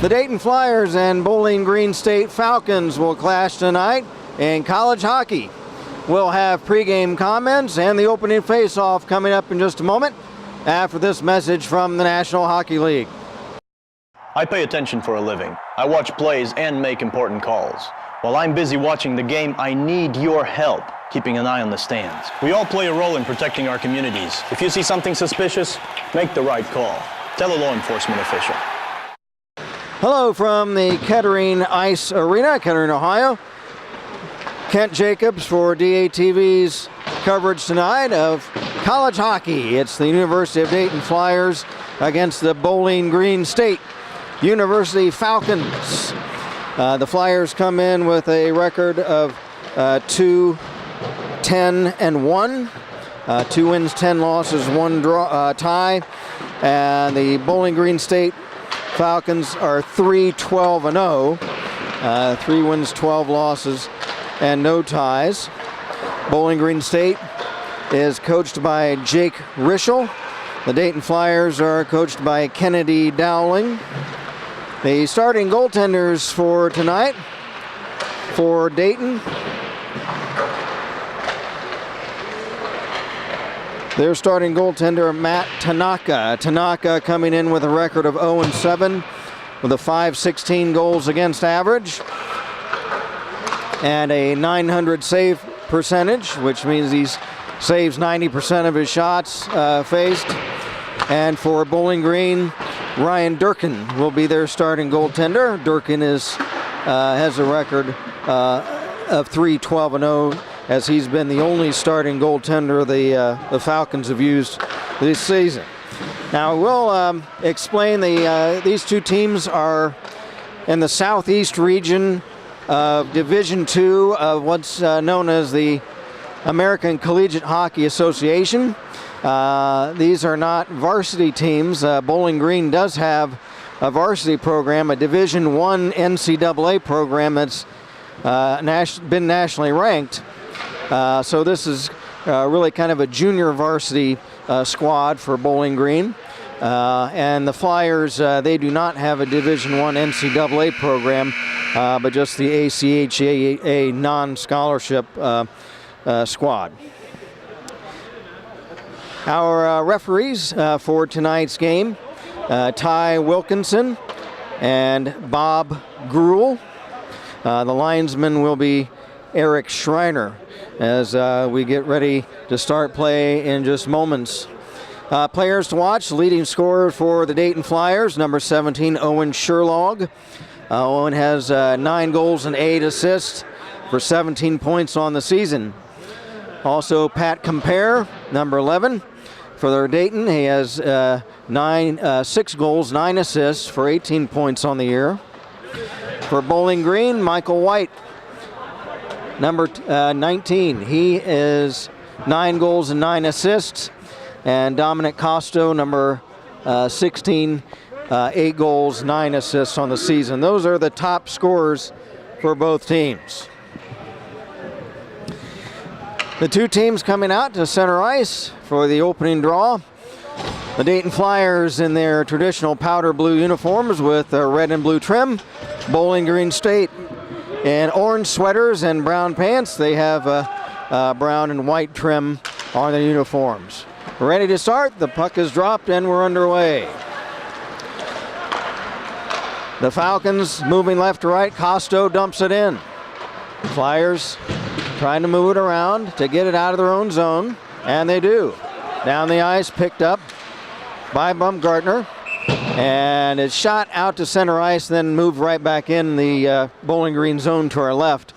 The Dayton Flyers and Bowling Green State Falcons will clash tonight in college hockey. We'll have pregame comments and the opening face-off coming up in just a moment after this message from the National Hockey League. I pay attention for a living. I watch plays and make important calls. While I'm busy watching the game, I need your help keeping an eye on the stands. We all play a role in protecting our communities. If you see something suspicious, make the right call. Tell a law enforcement official. Hello from the Kettering Ice Arena, Kettering, Ohio. Kent Jacobs for DATV's coverage tonight of college hockey. It's the University of Dayton Flyers against the Bowling Green State University Falcons. The Flyers come in with a record of 2-10-1. 2 wins, 10 losses, 1 tie. And the Bowling Green State Falcons are 3-12-0. 3 wins, 12 losses, and no ties. Bowling Green State is coached by Jake Rischel. The Dayton Flyers are coached by Kennedy Dowling. The starting goaltenders for tonight for Dayton. Their starting goaltender, Matt Tanaka. Tanaka coming in with a record of 0-7 with a .516 goals against average and a .900 save percentage, which means he saves 90% of his shots faced. And for Bowling Green, Ryan Durkin will be their starting goaltender. Durkin has a record of 3-12-0, as he's been the only starting goaltender the Falcons have used this season. Now we'll explain these two teams are in the southeast region of Division II of what's known as the American Collegiate Hockey Association. These are not varsity teams. Bowling Green does have a varsity program, a Division I NCAA program that's been nationally ranked. So this is really kind of a junior varsity squad for Bowling Green. And the Flyers, they do not have a Division I NCAA program, but just the ACHA non-scholarship squad. Our referees for tonight's game, Ty Wilkinson and Bob Gruel. The linesman will be Eric Schreiner as we get ready to start play in just moments. Players to watch, leading scorer for the Dayton Flyers, number 17, Owen Sherlog. Owen has 9 goals and 8 assists for 17 points on the season. Also, Pat Compare, number 11. For Dayton, he has 6 goals, 9 assists for 18 points on the year. For Bowling Green, Michael White, number 19. He is 9 goals and 9 assists. And Dominic Costo, number 16, 8 goals, 9 assists on the season. Those are the top scorers for both teams. The two teams coming out to center ice for the opening draw. The Dayton Flyers in their traditional powder blue uniforms with red and blue trim. Bowling Green State in orange sweaters and brown pants. They have brown and white trim on their uniforms. We're ready to start. The puck is dropped and we're underway. The Falcons moving left to right. Costo dumps it in. Flyers trying to move it around to get it out of their own zone, and they do. Down the ice, picked up by Bumgartner, and it's shot out to center ice, then moved right back in the Bowling Green zone to our left,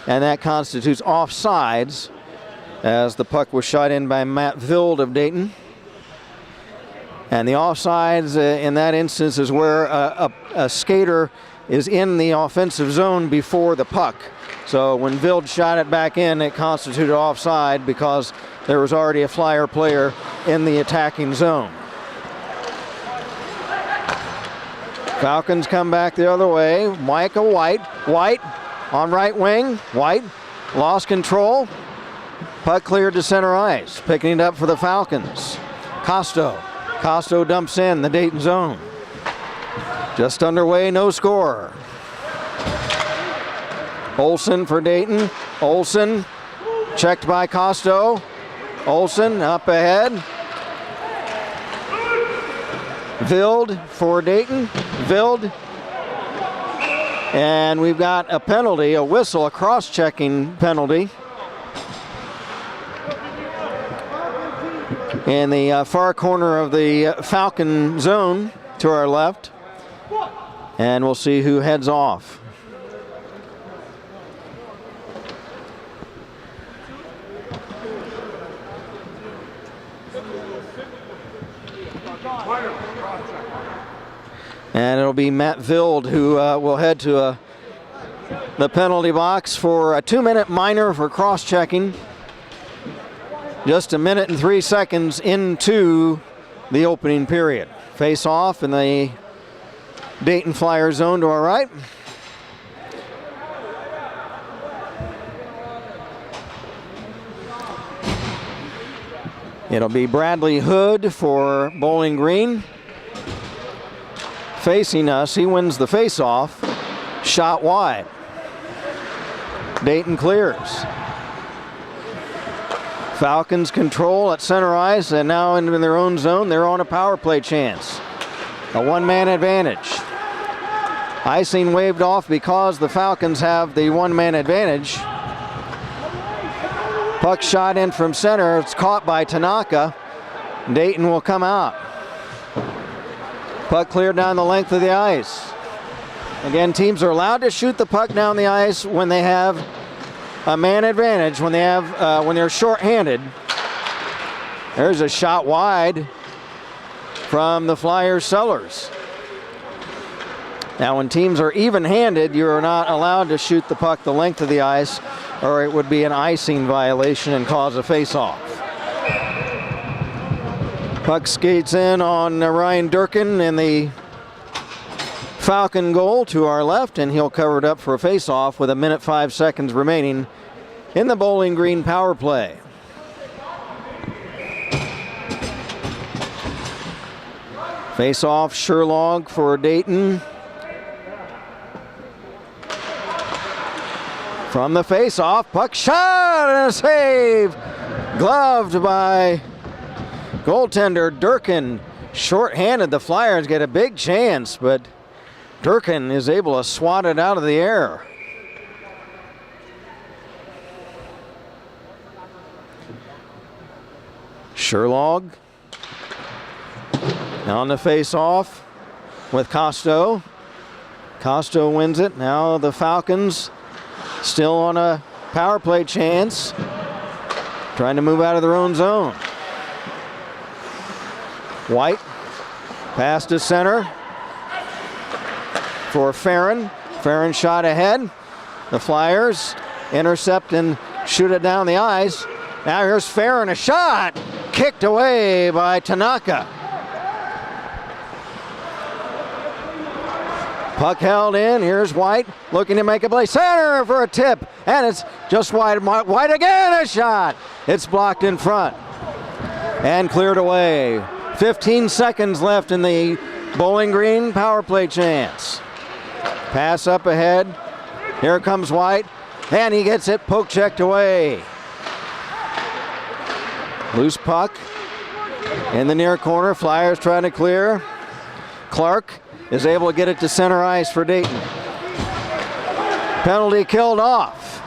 and that constitutes offsides as the puck was shot in by Matt Vild of Dayton. And the offsides in that instance is where a skater is in the offensive zone before the puck. So when Vild shot it back in, it constituted offside because there was already a Flyer player in the attacking zone. Falcons come back the other way. Michael White. White on right wing. White lost control. Puck cleared to center ice. Picking it up for the Falcons. Costo. Costo dumps in the Dayton zone. Just underway, no score. Olsen for Dayton. Olsen checked by Costo. Olsen up ahead. Vild for Dayton. Vild. And we've got a penalty, a whistle, a cross-checking penalty in the far corner of the Falcon zone to our left. And we'll see who heads off. And it'll be Matt Vild who will head to the penalty box for a 2-minute minor for cross-checking. Just a minute and 3 seconds into the opening period. Face off in the Dayton Flyer zone to our right. It'll be Bradley Hood for Bowling Green. Facing us, he wins the face-off. Shot wide. Dayton clears. Falcons control at center ice, and now in their own zone, they're on a power play chance. A one-man advantage. Icing waved off because the Falcons have the one-man advantage. Puck shot in from center. It's caught by Tanaka. Dayton will come out. Puck cleared down the length of the ice. Again, teams are allowed to shoot the puck down the ice when they have a man advantage, when they're shorthanded. There's a shot wide from the Flyers Sellers. Now, when teams are even-handed, you're not allowed to shoot the puck the length of the ice, or it would be an icing violation and cause a face-off. Puck skates in on Ryan Durkin in the Falcon goal to our left, and he'll cover it up for a face-off with 1:05 seconds remaining in the Bowling Green power play. Face-off, Sherlog for Dayton. From the face-off, puck shot and a save. Gloved by goaltender Durkin. Short-handed, the Flyers get a big chance, but Durkin is able to swat it out of the air. Sherlog on the face-off with Costo. Costo wins it. Now the Falcons still on a power play chance, trying to move out of their own zone. White, pass to center for Farron. Farron shot ahead. The Flyers intercept and shoot it down the ice. Now here's Farron, a shot, kicked away by Tanaka. Puck held in. Here's White looking to make a play. Center for a tip, and it's just wide. White again, a shot. It's blocked in front and cleared away. 15 seconds left in the Bowling Green power play chance. Pass up ahead. Here comes White, and he gets it poke checked away. Loose puck in the near corner. Flyers trying to clear. Clark is able to get it to center ice for Dayton. Penalty killed off.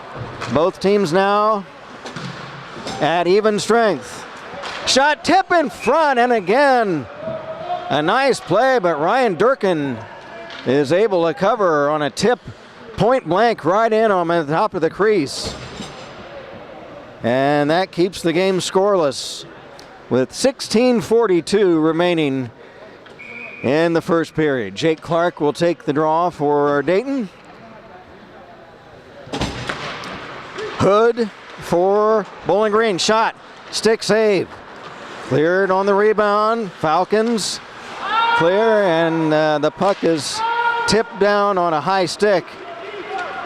Both teams now at even strength. Shot tip in front, and again, a nice play, but Ryan Durkin is able to cover on a tip point blank right in on the top of the crease. And that keeps the game scoreless with 16:42 remaining in the first period. Jake Clark will take the draw for Dayton. Hood for Bowling Green. Shot, stick save. Cleared on the rebound. Falcons clear, and the puck is tipped down on a high stick.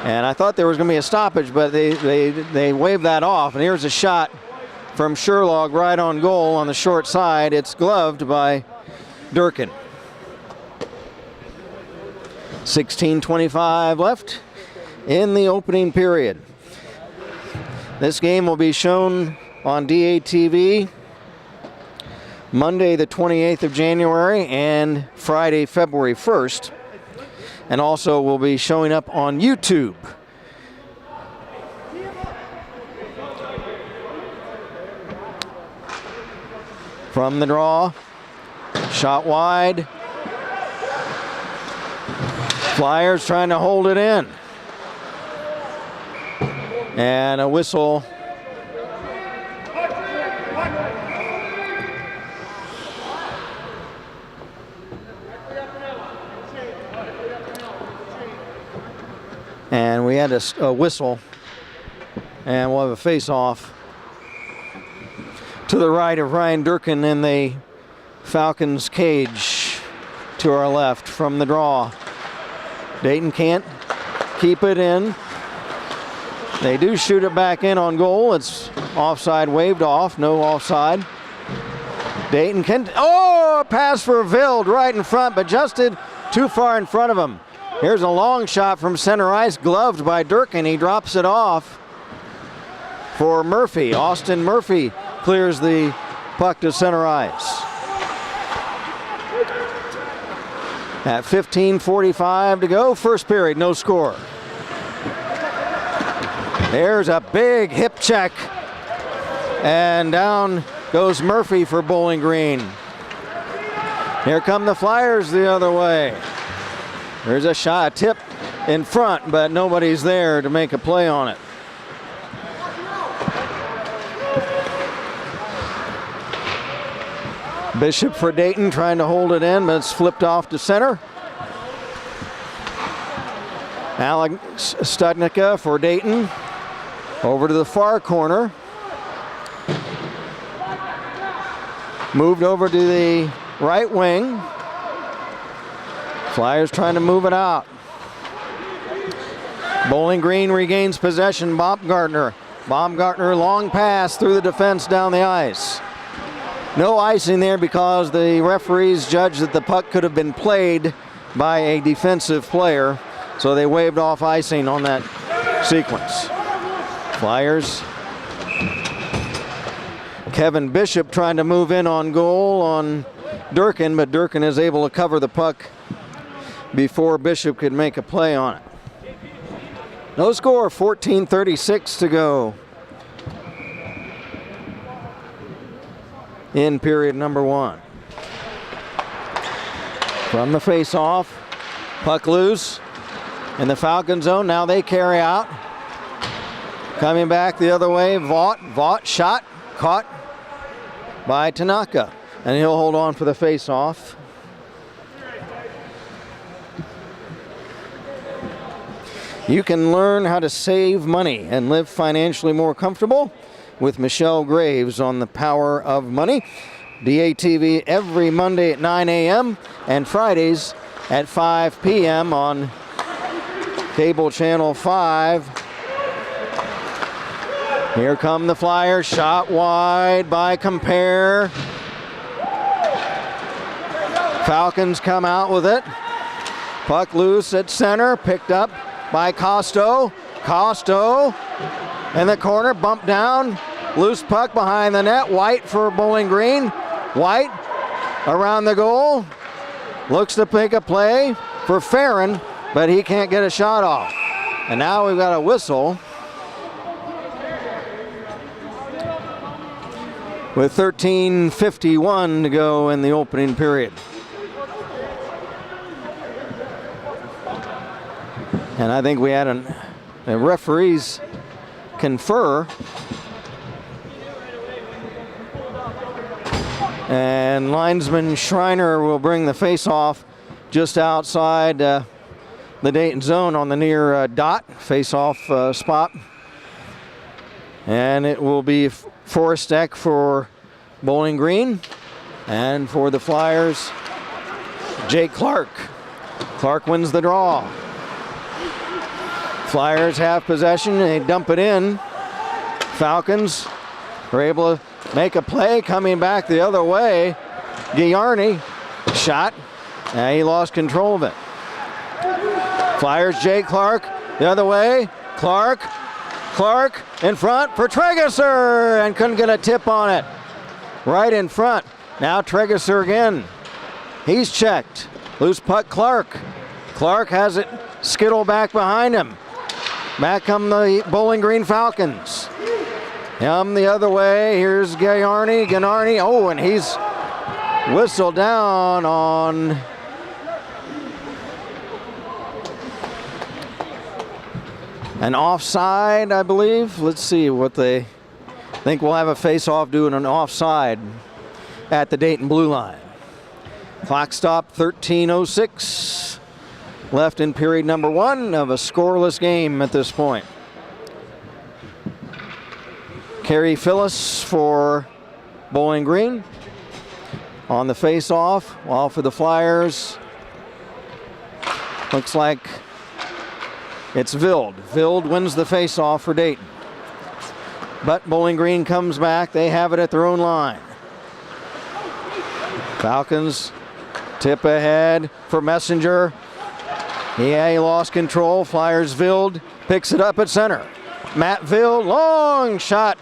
And I thought there was going to be a stoppage, but they waved that off. And here's a shot from Sherlog right on goal on the short side. It's gloved by Durkin. 16:25 left in the opening period. This game will be shown on DATV Monday the 28th of January and Friday February 1st, and also will be showing up on YouTube. From the draw, shot wide. Flyers trying to hold it in. And a whistle. And we had a whistle. And we'll have a face-off to the right of Ryan Durkin in the Falcons cage to our left from the draw. Dayton can't keep it in. They do shoot it back in on goal. It's offside, waved off, no offside. Dayton can, a pass for Vild right in front, but Justin too far in front of him. Here's a long shot from center ice, gloved by Durkin. He drops it off for Murphy. Austin Murphy clears the puck to center ice. At 15:45 to go, first period, no score. There's a big hip check. And down goes Murphy for Bowling Green. Here come the Flyers the other way. There's a shot, a tip in front, but nobody's there to make a play on it. Bishop for Dayton trying to hold it in, but it's flipped off to center. Alex Studnicka for Dayton over to the far corner. Moved over to the right wing. Flyers trying to move it out. Bowling Green regains possession. Baumgartner. Baumgartner, long pass through the defense down the ice. No icing there because the referees judged that the puck could have been played by a defensive player, so they waved off icing on that sequence. Flyers. Kevin Bishop trying to move in on goal on Durkin, but Durkin is able to cover the puck before Bishop could make a play on it. No score, 14:36 to go in period number one. From the face-off, puck loose in the Falcon zone. Now they carry out. Coming back the other way, Vaught. Vaught shot, caught by Tanaka, and he'll hold on for the face-off. You can learn how to save money and live financially more comfortable with Michelle Graves on The Power of Money. DATV every Monday at 9 a.m. and Fridays at 5 p.m. on cable channel 5. Here come the Flyers, shot wide by Compare. Falcons come out with it. Puck loose at center, picked up by Costo. Costo in the corner, bumped down. Loose puck behind the net. White for Bowling Green. White around the goal. Looks to pick a play for Farron, but he can't get a shot off. And now we've got a whistle with 13:51 to go in the opening period. And I think we had the referees confer. And linesman Schreiner will bring the face-off just outside the Dayton zone on the near dot face-off spot. And it will be Forrestek for Bowling Green, and for the Flyers, Jake Clark. Clark wins the draw. Flyers have possession, they dump it in. Falcons are able to make a play, coming back the other way. Giarni shot, and he lost control of it. Flyers, Jay Clark, the other way. Clark in front for Tregeser, and couldn't get a tip on it. Right in front. Now Tregeser again. He's checked. Loose puck, Clark. Clark has it skittle back behind him. Back come the Bowling Green Falcons. Him the other way. Here's Gennarny. Oh, and he's whistled down on an offside, I believe. Let's see what they think. We'll have a face-off doing an offside at the Dayton blue line. Clock stop, 13:06 left in period number 1 of a scoreless game at this point. Kerry Phyllis for Bowling Green on the face-off, while for the Flyers, looks like it's Vild. Vild wins the face-off for Dayton. But Bowling Green comes back. They have it at their own line. Falcons tip ahead for Messenger. He lost control. Flyers Vild picks it up at center. Matt Vild, long shot.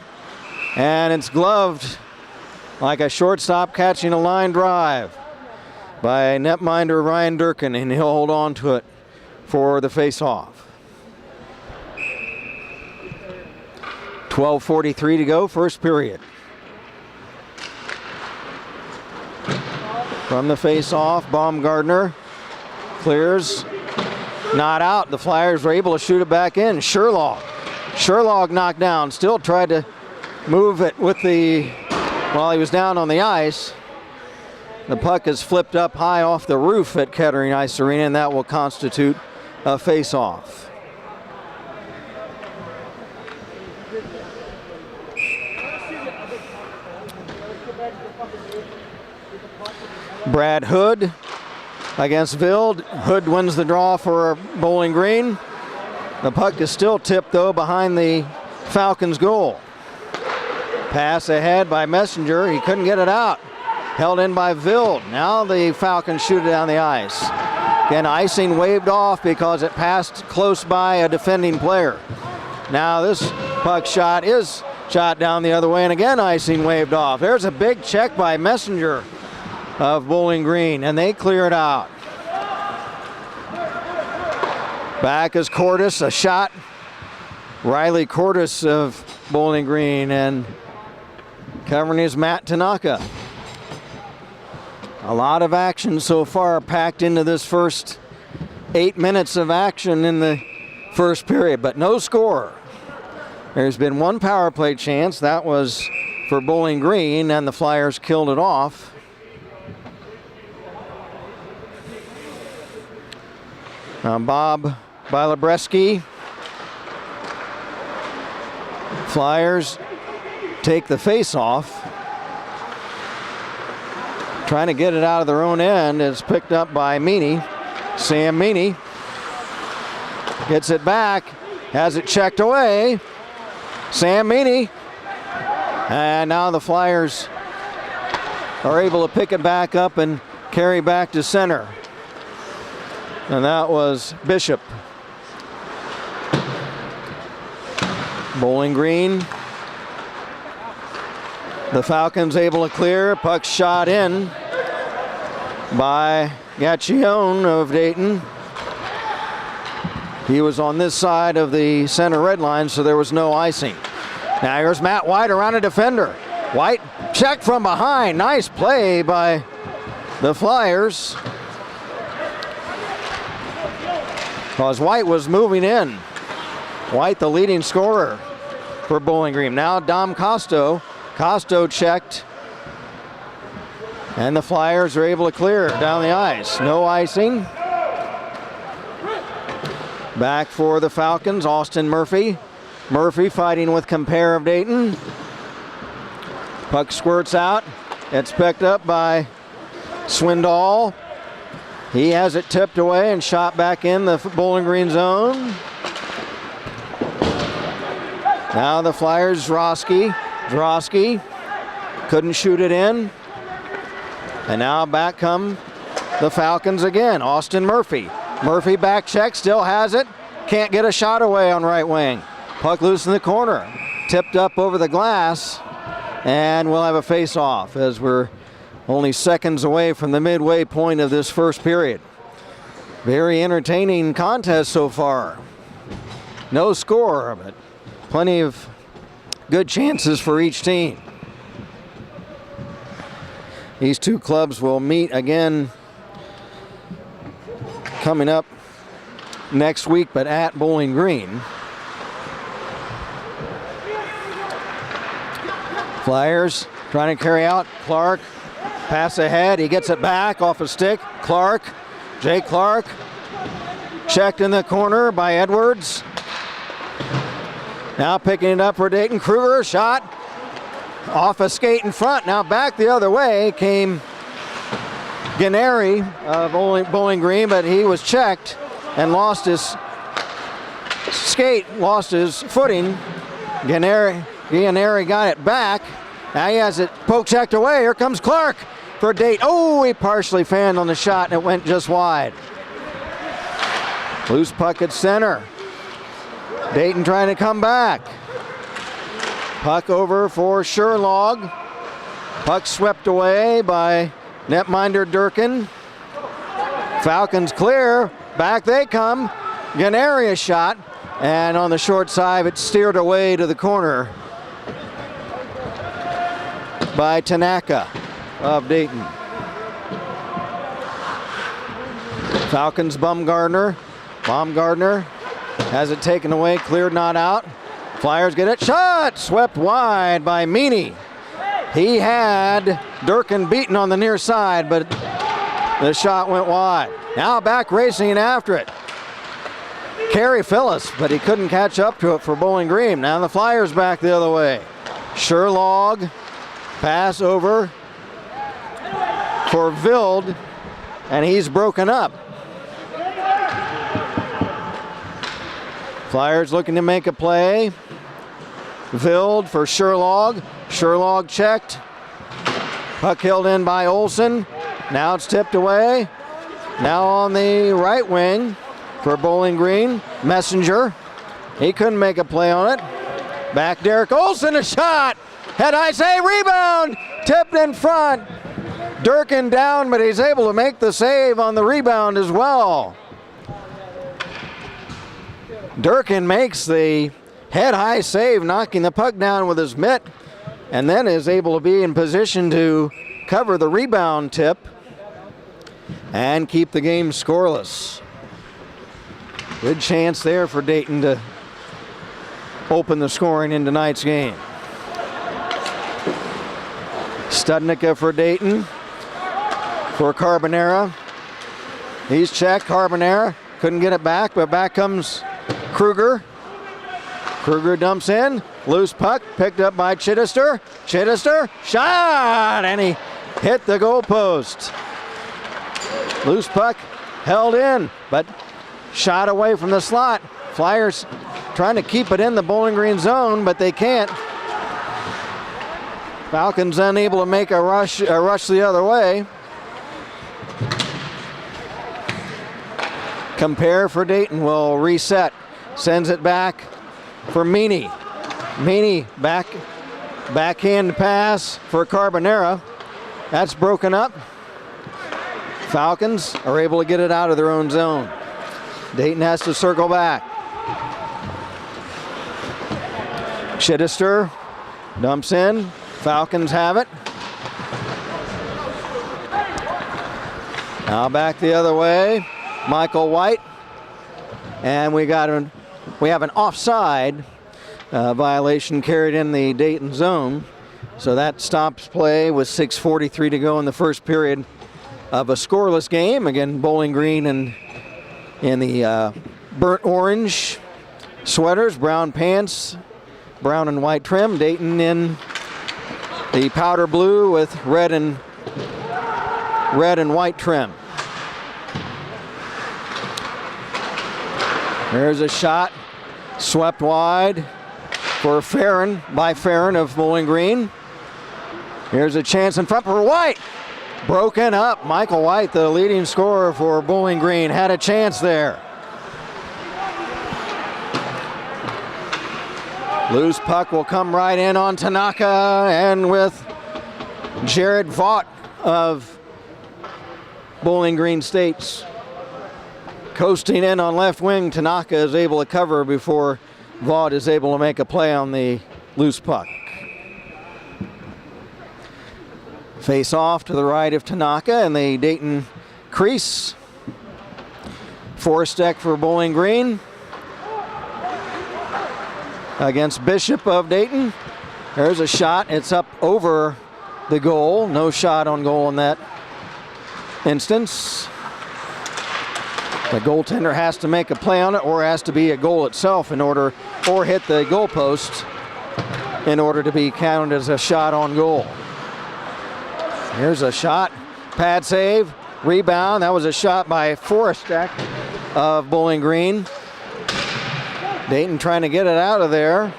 And it's gloved like a shortstop catching a line drive by netminder Ryan Durkin, and he'll hold on to it for the face-off. 12:43 to go, first period. From the face-off, Baumgartner clears, not out. The Flyers were able to shoot it back in. Sherlock knocked down, still tried to move it with while he was down on the ice. The puck is flipped up high off the roof at Kettering Ice Arena, and that will constitute a face-off. Brad Hood against Vild. Hood wins the draw for Bowling Green. The puck is still tipped, though, behind the Falcons' goal. Pass ahead by Messenger. He couldn't get it out. Held in by Vild. Now the Falcons shoot it down the ice. Again, icing waved off because it passed close by a defending player. Now this puck shot is shot down the other way, and again icing waved off. There's a big check by Messenger of Bowling Green, and they clear it out. Back is Cordes, a shot. Riley Cordes of Bowling Green, and covering is Matt Tanaka. A lot of action so far packed into this first 8 minutes of action in the first period, but no score. There's been one power play chance. That was for Bowling Green, and the Flyers killed it off. Bob Bilabreski. Flyers take the face-off. Trying to get it out of their own end. It's picked up by Meany. Sam Meany gets it back, has it checked away. Sam Meany. And now the Flyers are able to pick it back up and carry back to center. And that was Bishop. Bowling Green. The Falcons able to clear. Puck shot in by Gacchione of Dayton. He was on this side of the center red line, so there was no icing. Now here's Matt White around a defender. White checked from behind. Nice play by the Flyers, because White was moving in. White, the leading scorer for Bowling Green. Now Dom Costo. Costo checked, and the Flyers are able to clear down the ice. No icing. Back for the Falcons, Austin Murphy. Murphy fighting with Compare of Dayton. Puck squirts out. It's picked up by Swindoll. He has it tipped away and shot back in the Bowling Green zone. Now the Flyers, Drosky couldn't shoot it in. And now back come the Falcons again. Austin Murphy Murphy back check, still has it. Can't get a shot away on right wing. Puck loose in the corner. Tipped up over the glass. And we'll have a face-off as we're only seconds away from the midway point of this first period. Very entertaining contest so far. No score, but plenty of good chances for each team. These two clubs will meet again coming up next week, but at Bowling Green. Flyers trying to carry out. Clark, pass ahead. He gets it back off a stick. Clark, Jake Clark, checked in the corner by Edwards. Now picking it up for Dayton. Kruger, shot off a skate in front. Now back the other way came Gennari of Bowling Green, but he was checked and lost his skate, lost his footing. Gennari got it back. Now he has it poke checked away. Here comes Clark for Dayton. Oh, he partially fanned on the shot and it went just wide. Loose puck at center. Dayton trying to come back. Puck over for Sherlog. Puck swept away by netminder Durkin. Falcons clear. Back they come. Gennari a shot. And on the short side, it's steered away to the corner by Tanaka of Dayton. Falcons Baumgartner. Baumgartner has it taken away, cleared, not out. Flyers get it, shot! Swept wide by Meany. He had Durkin beaten on the near side, but the shot went wide. Now back racing and after it. Kerry Phyllis, but he couldn't catch up to it for Bowling Green. Now the Flyers back the other way. Sherlog, pass over for Vild, and he's broken up. Flyers looking to make a play. Vild for Sherlog. Sherlog checked. Puck held in by Olsen. Now it's tipped away. Now on the right wing for Bowling Green. Messenger. He couldn't make a play on it. Back Derek Olsen, a shot. Head high save, rebound. Tipped in front. Durkin down, but he's able to make the save on the rebound as well. Durkin makes the head-high save, knocking the puck down with his mitt, and then is able to be in position to cover the rebound tip and keep the game scoreless. Good chance there for Dayton to open the scoring in tonight's game. Studnicka for Dayton, for Carbonera. He's checked, Carbonera couldn't get it back, but back comes Kruger. Kruger dumps in, loose puck, picked up by Chittister. Chittister, shot, and he hit the goalpost. Loose puck held in, but shot away from the slot. Flyers trying to keep it in the Bowling Green zone, but they can't. Falcons unable to make a rush the other way. Compare for Dayton will reset. Sends it back for Meany. Meany backhand pass for Carbonera. That's broken up. Falcons are able to get it out of their own zone. Dayton has to circle back. Chittister dumps in. Falcons have it. Now back the other way. Michael White. And we have an offside violation carried in the Dayton zone. So that stops play with 6:43 to go in the first period of a scoreless game. Again, Bowling Green in the burnt orange sweaters, brown pants, brown and white trim. Dayton in the powder blue with red and white trim. There's a shot, swept wide for Farron, by Farron of Bowling Green. Here's a chance in front for White. broken up. Michael White, the leading scorer for Bowling Green, had a chance there. Loose puck will come right in on Tanaka, and with Jared Vaught of Bowling Green States coasting in on left wing, Tanaka is able to cover before Vaught is able to make a play on the loose puck. Face off to the right of Tanaka in the Dayton crease. Forsteck for Bowling Green against Bishop of Dayton. There's a shot. It's up over the goal. No shot on goal in that instance. The goaltender has to make a play on it, or has to be a goal itself in order, or hit the goalpost in order to be counted as a shot on goal. Here's a shot, pad save, rebound. That was a shot by Forsteck of Bowling Green. Dayton trying to get it out of there.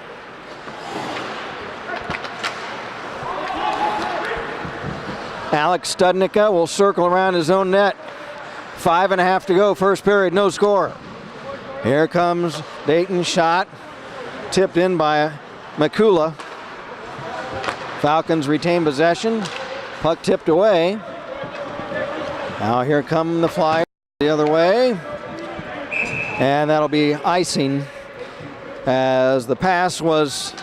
Alex Studnicka will circle around his own net. 5.5 to go, first period, no score. Here comes Dayton, shot, tipped in by Mikula. Falcons retain possession, puck tipped away. Now here come the Flyers the other way. And that'll be icing, as the pass was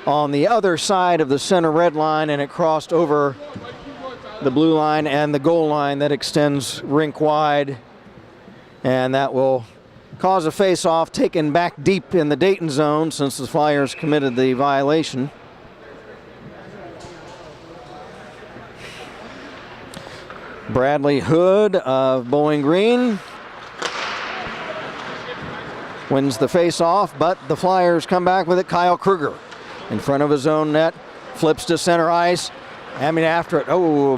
on the other side of the center red line and it crossed over the blue line and the goal line that extends rink wide, and that will cause a face-off taken back deep in the Dayton zone since the Flyers committed the violation. Bradley Hood of Bowling Green wins the face-off, but the Flyers come back with it. Kyle Kruger in front of his own net, flips to center ice. After it,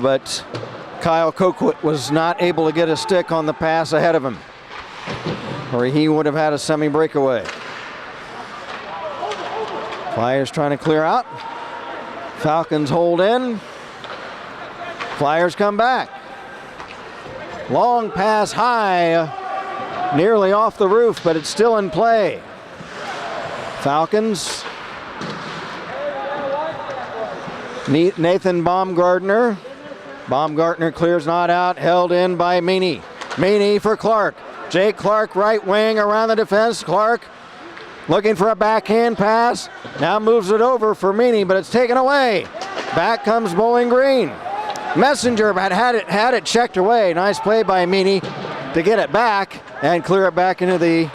but Kyle Coquit was not able to get a stick on the pass ahead of him, or he would have had a semi-breakaway. Flyers trying to clear out. Falcons hold in. Flyers come back. Long pass high, nearly off the roof, but it's still in play. Falcons. Nathan Baumgartner. Baumgartner clears not out, held in by Meany. Meany for Clark. Jake Clark, right wing around the defense. Clark looking for a backhand pass. Now moves it over for Meany, but it's taken away. Back comes Bowling Green. Messenger had it checked away. Nice play by Meany to get it back and clear it back into the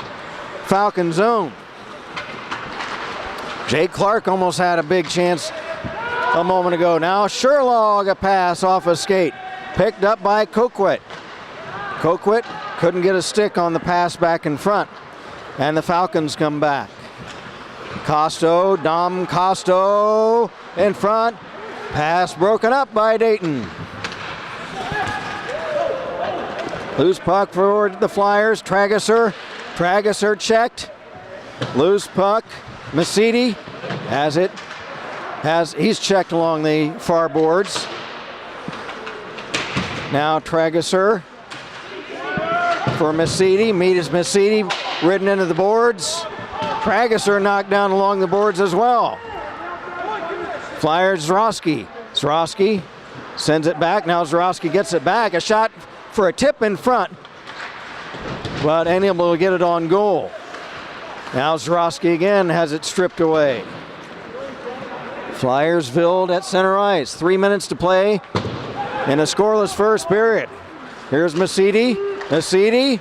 Falcon zone. Jake Clark almost had a big chance a moment ago. Now Sherlog, a pass off a skate, picked up by Coquit. Coquit couldn't get a stick on the pass back in front, and the Falcons come back. Dom Costo in front, pass broken up by Dayton. Loose puck for the Flyers. Trageser checked. Loose puck. Masidi has it. He's checked along the far boards. Now Trageser for Masidi. Masidi ridden into the boards. Trageser knocked down along the boards as well. Flyers Zroski. Zroski sends it back. Now Zroski gets it back. A shot for a tip in front, but unable to get it on goal. Now Zroski again has it stripped away. Flyersville at center ice. 3 minutes to play in a scoreless first period. Here's Masidi. Masidi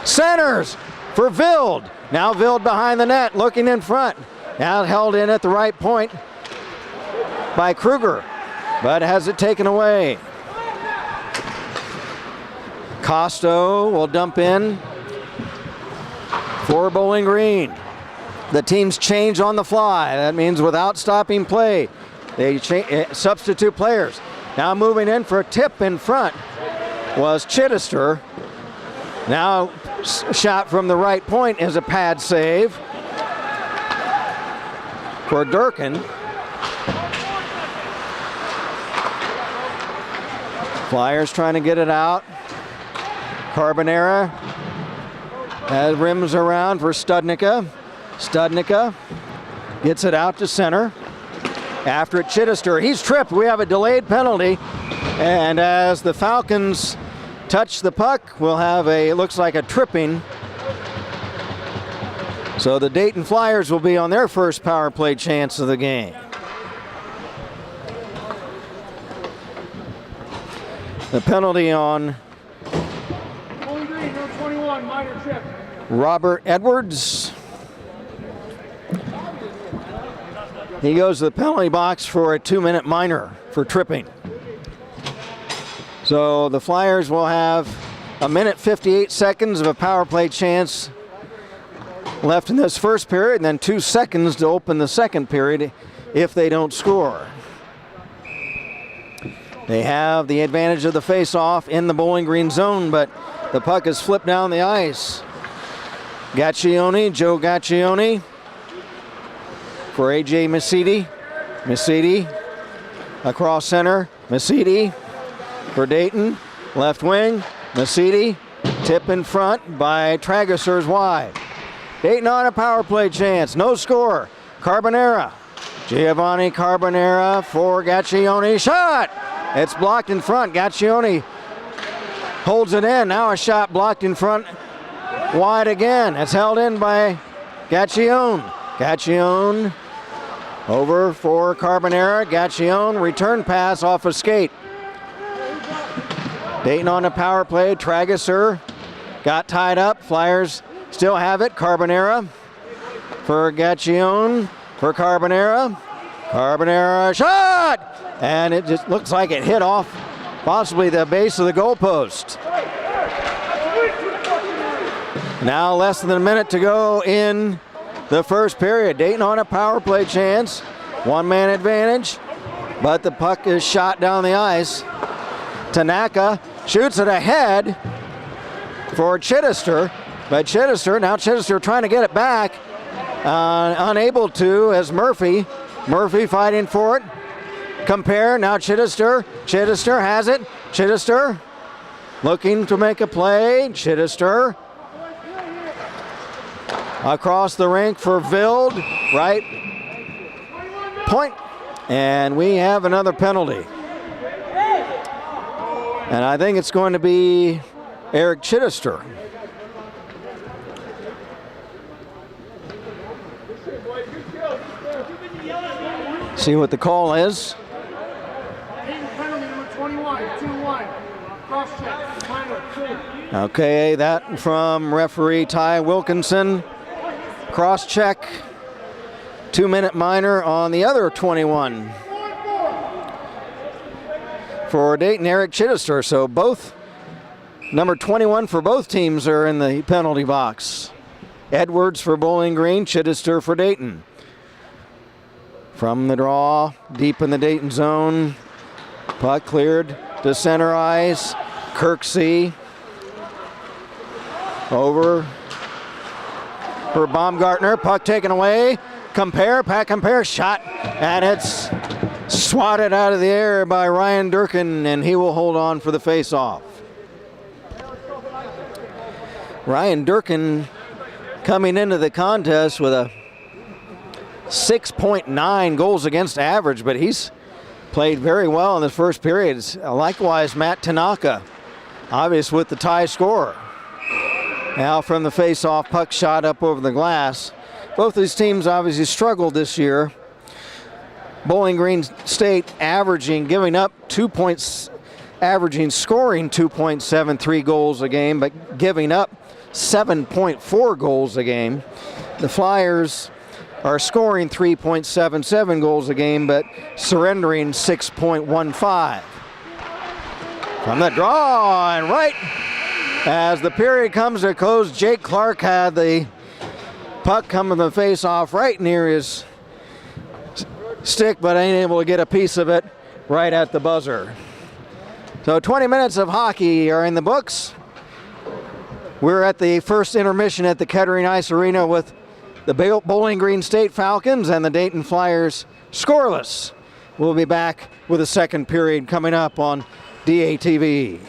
centers for Vild. Now Vild behind the net, looking in front. Now held in at the right point by Kruger, but has it taken away. Costo will dump in for Bowling Green. The teams change on the fly. That means without stopping play, they substitute players. Now moving in for a tip in front was Chittister. Now shot from the right point is a pad save for Durkin. Flyers trying to get it out. Carbonera has rims around for Studnicka. Studnicka gets it out to center. After it, Chittister. He's tripped. We have a delayed penalty. And as the Falcons touch the puck, we'll have a, looks like a tripping. So the Dayton Flyers will be on their first power play chance of the game. The penalty on Robert Edwards. He goes to the penalty box for a 2-minute minor for tripping. So the Flyers will have a minute 58 seconds of a power play chance left in this first period, and then 2 seconds to open the second period if they don't score. They have the advantage of the face-off in the Bowling Green zone, but the puck is flipped down the ice. Gaccioni, Joe Gaccioni for A.J. Masidi. Masidi across center. Masidi for Dayton. Left wing. Masidi. Tip in front by Trageser's wide. Dayton on a power play chance. No score. Carbonera. Giovanni Carbonera for Gaccioni. Shot! It's blocked in front. Gaccioni holds it in. Now a shot blocked in front. Wide again. It's held in by Gaccione. Gaccione over for Carbonera. Gaccione return pass off a skate. Dayton on the power play. Trageser got tied up. Flyers still have it. Carbonera for Gaccione for Carbonera. Carbonera shot! And it just looks like it hit off possibly the base of the goalpost. Now less than a minute to go in the first period. Dayton on a power play chance. One-man advantage, but the puck is shot down the ice. Tanaka shoots it ahead for Chittister, but Chittister trying to get it back. Unable to as Murphy fighting for it. Compare, now Chittister has it. Chittister looking to make a play. Chittister across the rink for Vild, right point, and we have another penalty. And I think it's going to be Eric Chittister. See what the call is. Okay, that from referee Ty Wilkinson. Cross check. 2-minute minor on the other 21 for Dayton, Eric Chittister. So both, number 21 for both teams are in the penalty box. Edwards for Bowling Green, Chittister for Dayton. From the draw, deep in the Dayton zone. Puck cleared to center ice. Kirksey over for Baumgartner. Puck taken away. Compare, shot. And it's swatted out of the air by Ryan Durkin, and he will hold on for the face-off. Ryan Durkin coming into the contest with a 6.9 goals against average, but he's played very well in the first period. Likewise, Matt Tanaka, obvious with the tie scorer. Now from the face-off, puck shot up over the glass. Both these teams obviously struggled this year. Bowling Green State averaging scoring 2.73 goals a game, but giving up 7.4 goals a game. The Flyers are scoring 3.77 goals a game, but surrendering 6.15. From the draw and right as the period comes to close, Jake Clark had the puck coming to the face-off right near his stick, but ain't able to get a piece of it right at the buzzer. So 20 minutes of hockey are in the books. We're at the first intermission at the Kettering Ice Arena with the Bowling Green State Falcons and the Dayton Flyers scoreless. We'll be back with a second period coming up on DATV.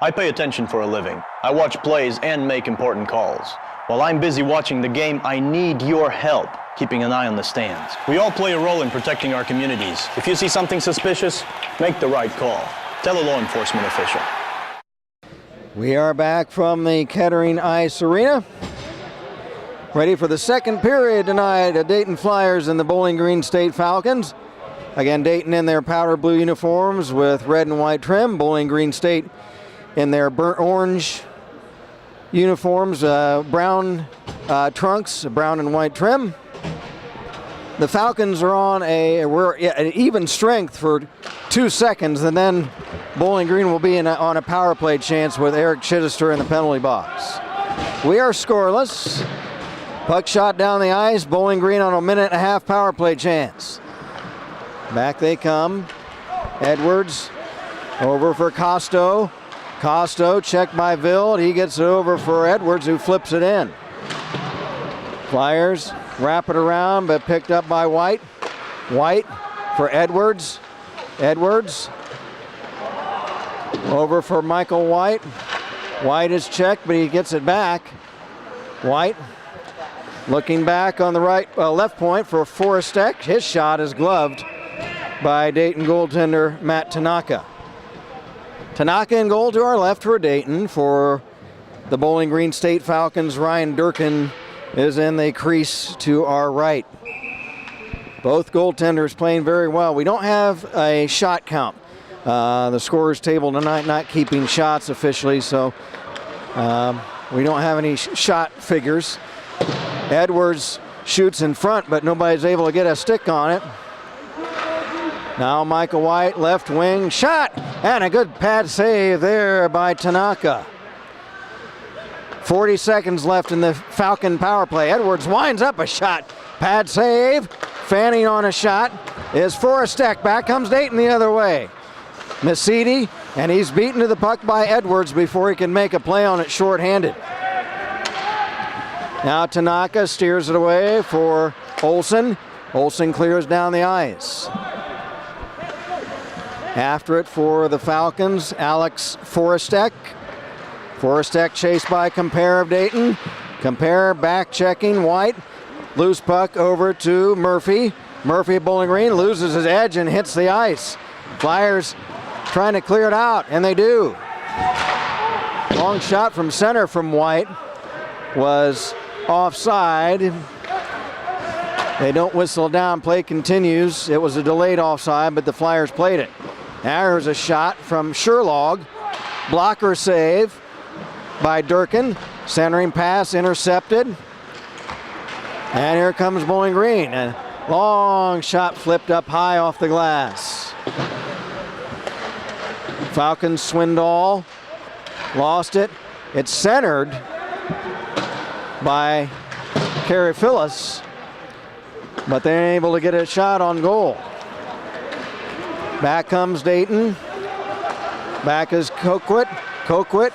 I pay attention for a living. I watch plays and make important calls. While I'm busy watching the game, I need your help keeping an eye on the stands. We all play a role in protecting our communities. If you see something suspicious, make the right call. Tell a law enforcement official. We are back from the Kettering Ice Arena. Ready for the second period tonight. The Dayton Flyers and the Bowling Green State Falcons. Again, Dayton in their powder blue uniforms with red and white trim. Bowling Green State in their burnt orange uniforms, brown trunks, brown and white trim. The Falcons are on an even strength for 2 seconds, and then Bowling Green will be on a power play chance with Eric Chittister in the penalty box. We are scoreless. Puck shot down the ice. Bowling Green on a 1.5-minute power play chance. Back they come. Edwards over for Costo. Costo checked by Vild. He gets it over for Edwards, who flips it in. Flyers wrap it around, but picked up by White. White for Edwards. Edwards over for Michael White. White is checked, but he gets it back. White looking back on the left point for Forrestek. His shot is gloved by Dayton goaltender Matt Tanaka. Tanaka in goal to our left for Dayton. For the Bowling Green State Falcons, Ryan Durkin is in the crease to our right. Both goaltenders playing very well. We don't have a shot count. The scorers table tonight not keeping shots officially, so we don't have any shot figures. Edwards shoots in front, but nobody's able to get a stick on it. Now Michael White, left wing, shot, and a good pad save there by Tanaka. 40 seconds left in the Falcon power play. Edwards winds up a shot. Pad save, fanning on a shot is Forrestek. Back comes Dayton the other way. Mesiti, and he's beaten to the puck by Edwards before he can make a play on it shorthanded. Now Tanaka steers it away for Olsen. Olsen clears down the ice. After it for the Falcons, Alex Forrestek. Forrestek chased by Compare of Dayton. Compare back checking White. Loose puck over to Murphy. Murphy at Bowling Green loses his edge and hits the ice. Flyers trying to clear it out, and they do. Long shot from center from White was offside. They don't whistle down, play continues. It was a delayed offside, but the Flyers played it. Now here's a shot from Sherlog. Blocker save by Durkin. Centering pass intercepted. And here comes Bowling Green. A long shot flipped up high off the glass. Falcons Swindoll lost it. It's centered by Kerry Phyllis, but they ain't able to get a shot on goal. Back comes Dayton. Back is Coquit. Coquit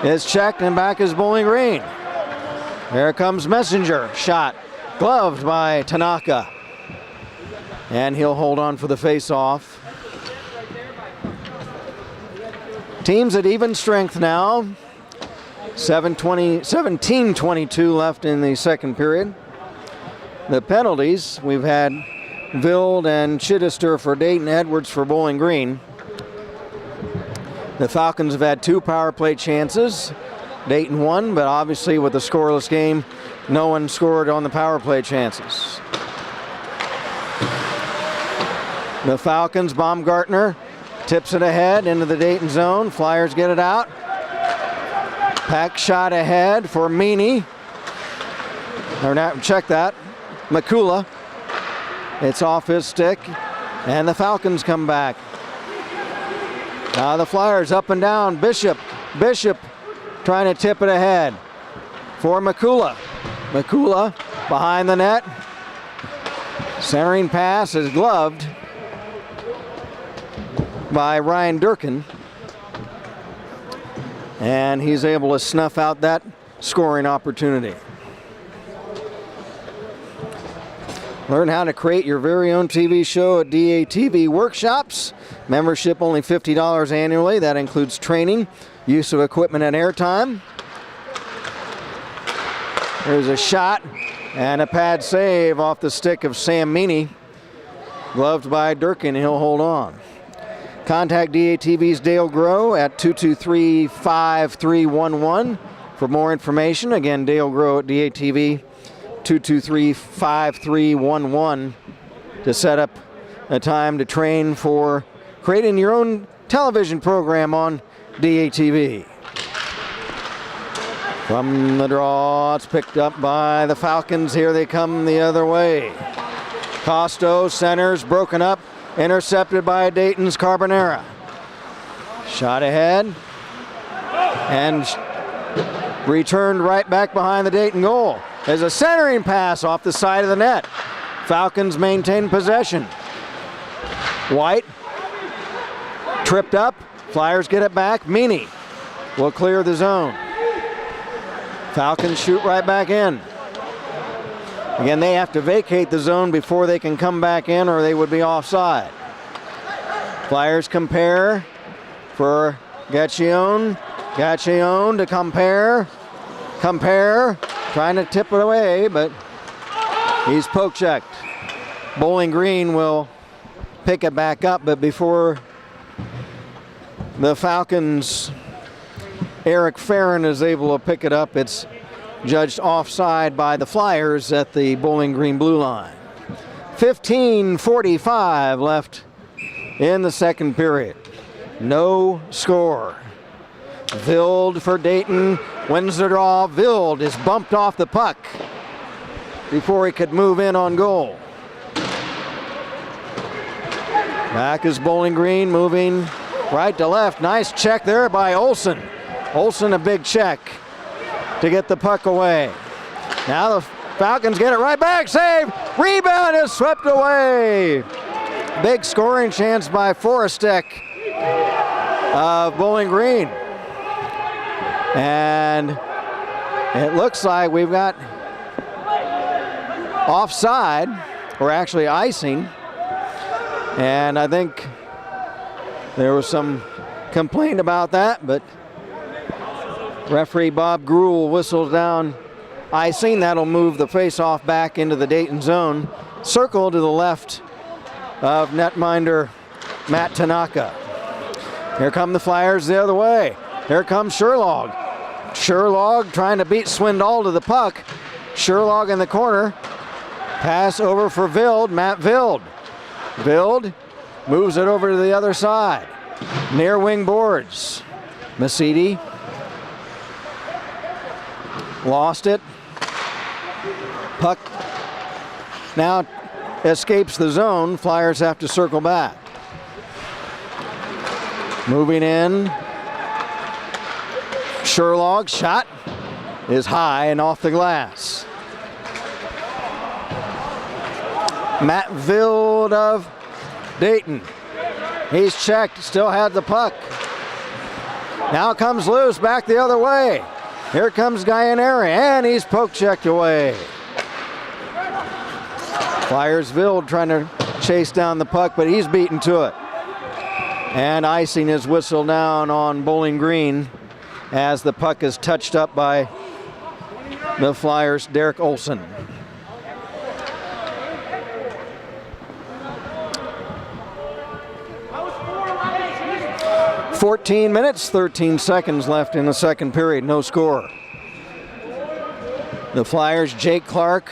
is checked, and back is Bowling Green. Here comes Messenger. Shot gloved by Tanaka. And he'll hold on for the face-off. Teams at even strength now. 17:22 left in the second period. The penalties, we've had Vild and Chittister for Dayton, Edwards for Bowling Green. The Falcons have had 2 power play chances. Dayton won, but obviously with the scoreless game, no one scored on the power play chances. The Falcons, Baumgartner tips it ahead into the Dayton zone. Flyers get it out. Pack shot ahead for Meany. Or not, check that. Makula. It's off his stick, and the Falcons come back. Now the Flyers up and down. Bishop trying to tip it ahead for Makula. Makula behind the net. Centering pass is gloved by Ryan Durkin, and he's able to snuff out that scoring opportunity. Learn how to create your very own TV show at DATV Workshops. Membership only $50 annually. That includes training, use of equipment, and airtime. There's a shot and a pad save off the stick of Sam Meany. Gloved by Durkin, he'll hold on. Contact DATV's Dale Grow at 223-5311 for more information. Again, Dale Grow at DATV, 223-5311 to set up a time to train for creating your own television program on DATV. From the draw, it's picked up by the Falcons. Here they come the other way. Costo centers, broken up, intercepted by Dayton's Carbonera. Shot ahead and returned right back behind the Dayton goal. There's a centering pass off the side of the net. Falcons maintain possession. White tripped up. Flyers get it back. Meany will clear the zone. Falcons shoot right back in. Again, they have to vacate the zone before they can come back in, or they would be offside. Flyers compare for Gaccione. Gaccione to compare. Trying to tip it away, but he's poke checked. Bowling Green will pick it back up, but before the Falcons, Eric Farron is able to pick it up, it's judged offside by the Flyers at the Bowling Green blue line. 15:45 left in the second period. No score. Vild for Dayton wins the draw. Vild is bumped off the puck before he could move in on goal. Back is Bowling Green, moving right to left. Nice check there by Olsen. Olsen, a big check to get the puck away. Now the Falcons get it right back. Save. Rebound is swept away. Big scoring chance by Forestick of Bowling Green. And it looks like we've got offside, or actually icing. And I think there was some complaint about that, but referee Bob Gruhl whistles down icing. That'll move the face-off back into the Dayton zone. Circle to the left of netminder Matt Tanaka. Here come the Flyers the other way. Here comes Sherlog. Sherlog trying to beat Swindoll to the puck. Sherlog in the corner. Pass over for Vild, Matt Vild. Vild moves it over to the other side. Near wing boards. Masidi lost it. Puck now escapes the zone. Flyers have to circle back. Moving in. Sherlog's shot is high and off the glass. Matt Vild of Dayton. He's checked, still had the puck. Now comes loose, back the other way. Here comes Gallinari, and he's poke checked away. Flyers Vild trying to chase down the puck, but he's beaten to it. And icing is whistled down on Bowling Green as the puck is touched up by the Flyers' Derek Olsen. "14 minutes, 13 seconds left in the second period, no score." The Flyers, Jake Clark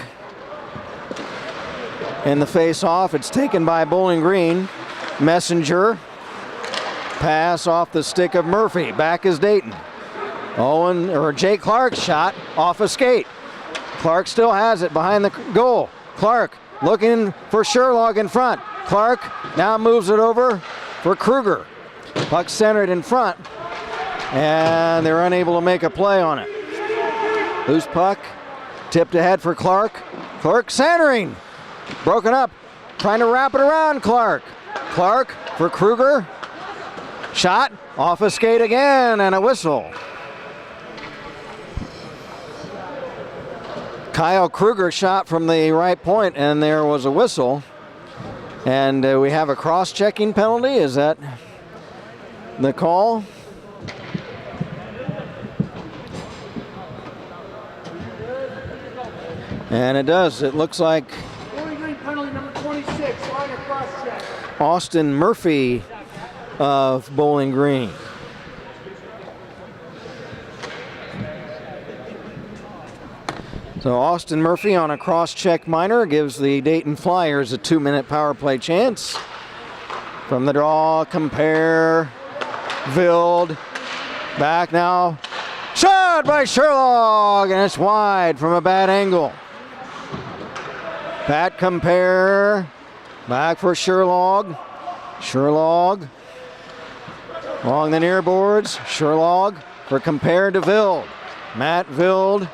in the face-off. It's taken by Bowling Green. Messenger, pass off the stick of Murphy. Back is Dayton. Jake Clark's shot off a skate. Clark still has it behind the goal. Clark looking for Sherlog in front. Clark now moves it over for Kruger. Puck centered in front, and they're unable to make a play on it. Loose puck, tipped ahead for Clark. Clark centering, broken up, trying to wrap it around Clark. Clark for Kruger. Shot off a skate again, and a whistle. Kyle Kruger shot from the right point, and there was a whistle. And we have a cross-checking penalty. Is that the call? And it does. It looks like Bowling Green penalty number 26, line of cross-check. Austin Murphy of Bowling Green. So Austin Murphy on a cross-check minor gives the Dayton Flyers a 2-minute power play chance. From the draw, Compare, Vild, back now. Shot by Sherlock, and it's wide from a bad angle. Pat Compare, back for Sherlock. Sherlock along the near boards. Sherlock for Compare to Vild. Matt Vild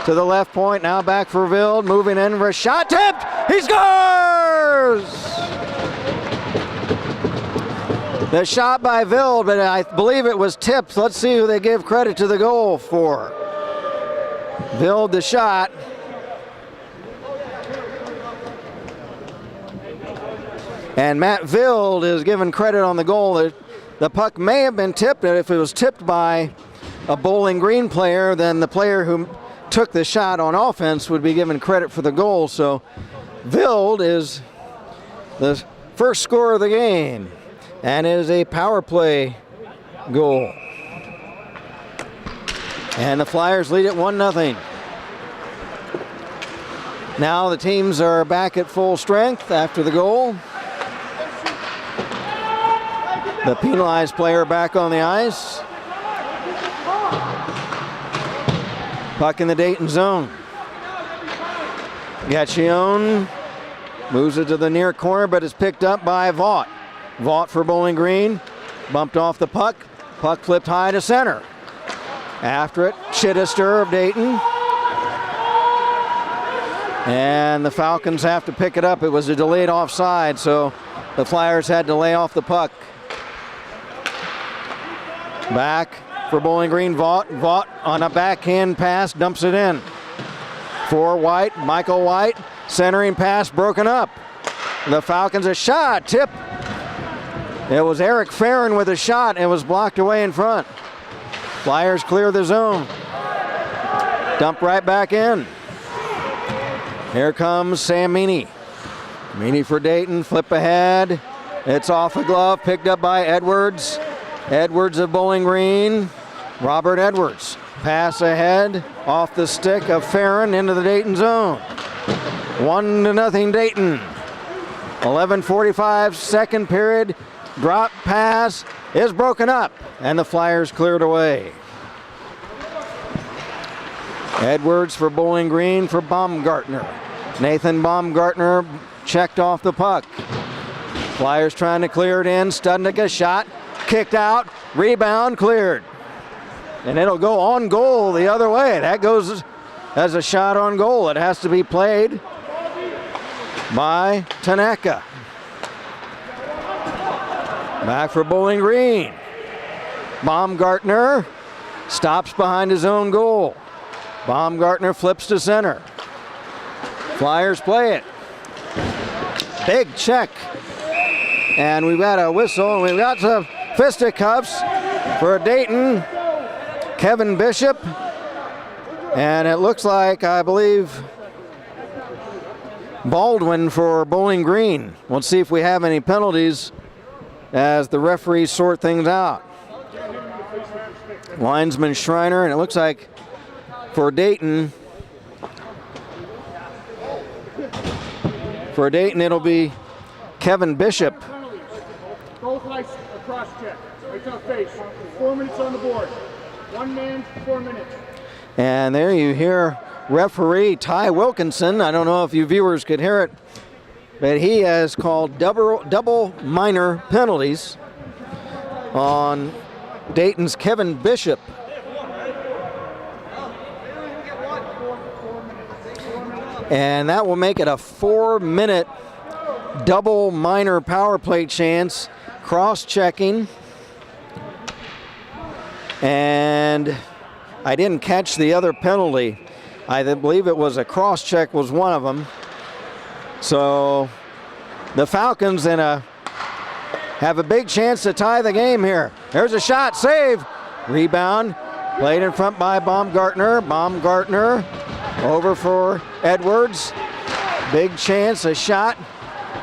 to the left point, now back for Vild, moving in for a shot, tipped, he scores! The shot by Vild, but I believe it was tipped. Let's see who they give credit to the goal for. Vild the shot. And Matt Vild is given credit on the goal. The puck may have been tipped, and if it was tipped by a Bowling Green player, then the player who took the shot on offense would be given credit for the goal. So Vild is the first scorer of the game and is a power play goal. And the Flyers lead it 1-0. Now the teams are back at full strength after the goal. The penalized player back on the ice. Puck in the Dayton zone. Gacchione moves it to the near corner, but is picked up by Vaught. Vaught for Bowling Green. Bumped off the puck. Puck flipped high to center. After it, Chittister of Dayton. And the Falcons have to pick it up. It was a delayed offside, so the Flyers had to lay off the puck. Back for Bowling Green, Vaught. Vaught on a backhand pass, dumps it in. For White, Michael White, centering pass broken up. The Falcons a shot, tip. It was Eric Farron with a shot and was blocked away in front. Flyers clear the zone. Dump right back in. Here comes Sam Meany. Meany for Dayton, flip ahead. It's off the glove, picked up by Edwards. Edwards of Bowling Green. Robert Edwards. Pass ahead, off the stick of Farron into the Dayton zone. 1-0 Dayton. 11:45 second period. Drop pass is broken up, and the Flyers cleared away. Edwards for Bowling Green for Baumgartner. Nathan Baumgartner checked off the puck. Flyers trying to clear it in. Studnick a shot, kicked out, rebound, cleared. And it'll go on goal the other way. That goes as a shot on goal. It has to be played by Tanaka. Back for Bowling Green. Baumgartner stops behind his own goal. Baumgartner flips to center. Flyers play it. Big check. And we've got a whistle, and we've got some fisticuffs for Dayton. Kevin Bishop. And it looks like, I believe, Baldwin for Bowling Green. We'll see if we have any penalties as the referees sort things out. Linesman Schreiner, and it looks like for Dayton it'll be Kevin Bishop. Both ice across check. Right to the face. 4 minutes on the board. One man, 4 minutes. And there you hear referee Ty Wilkinson. I don't know if you viewers could hear it, but he has called double minor penalties on Dayton's Kevin Bishop. And that will make it a 4-minute double minor power play chance. Cross-checking. And I didn't catch the other penalty. I believe it was a cross check was one of them. So the Falcons have a big chance to tie the game here. There's a shot, save, rebound, played in front by Baumgartner. Baumgartner over for Edwards. Big chance, a shot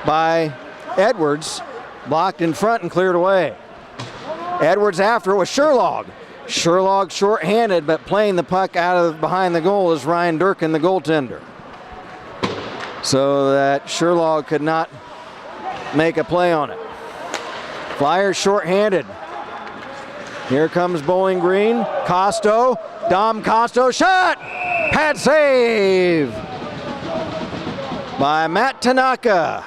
by Edwards, blocked in front and cleared away. Edwards after it was Sherlog. Sherlog short-handed, but playing the puck out of behind the goal is Ryan Durkin, the goaltender. So that Sherlog could not make a play on it. Flyers short-handed. Here comes Bowling Green. Costo, Dom Costo, shot! Pad save by Matt Tanaka.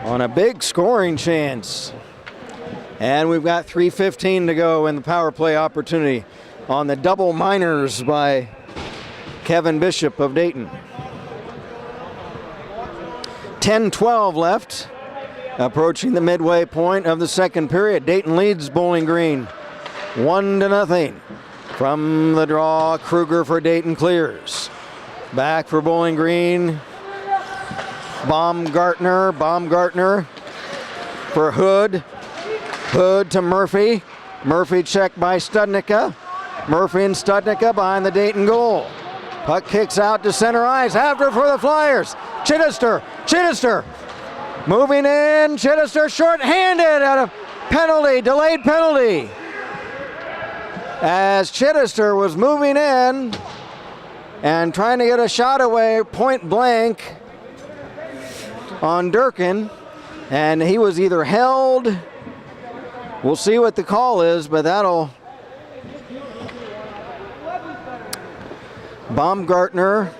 On a big scoring chance. And we've got 3:15 to go in the power play opportunity on the double minors by Kevin Bishop of Dayton. 10-12 left, approaching the midway point of the second period. Dayton leads Bowling Green 1-0. From the draw, Kruger for Dayton clears. Back for Bowling Green. Baumgartner for Hood. Hood to Murphy. Murphy checked by Studnicka. Murphy and Studnicka behind the Dayton goal. Puck kicks out to center ice. After for the Flyers. Chittister. Moving in. Chittister short-handed at a penalty, delayed penalty. As Chittister was moving in and trying to get a shot away point blank on Durkin, and he was either held, we'll see what the call is, but that'll Baumgartner.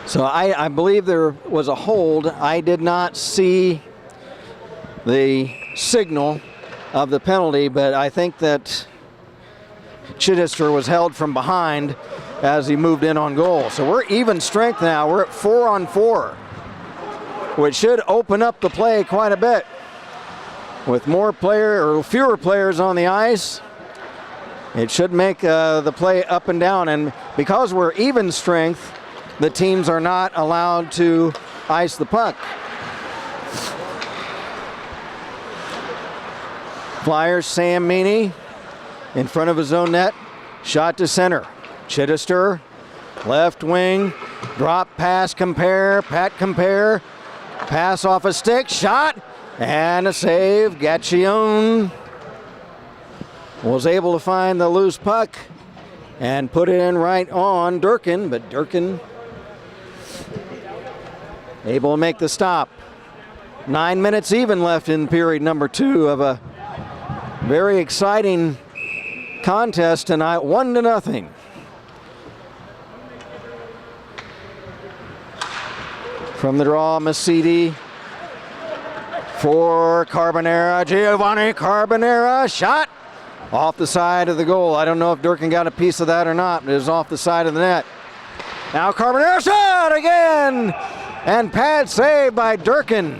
So I believe there was a hold. I did not see the signal of the penalty, but I think that Chittister was held from behind as he moved in on goal. So we're even strength now. We're at 4-on-4, which should open up the play quite a bit. With fewer players on the ice, it should make the play up and down. And because we're even strength, the teams are not allowed to ice the puck. Flyers, Sam Meany in front of his own net. Shot to center. Chittister, left wing, drop pass, Pat Compare, pass off a stick, shot, and a save. Gaccione was able to find the loose puck and put it in right on Durkin, but Durkin able to make the stop. 9 minutes even left in period number 2 of a very exciting contest tonight, 1-0. From the draw, Masidi for Carbonera. Giovanni Carbonera, shot off the side of the goal. I don't know if Durkin got a piece of that or not, but it was off the side of the net. Now Carbonera, shot again! And pad save by Durkin.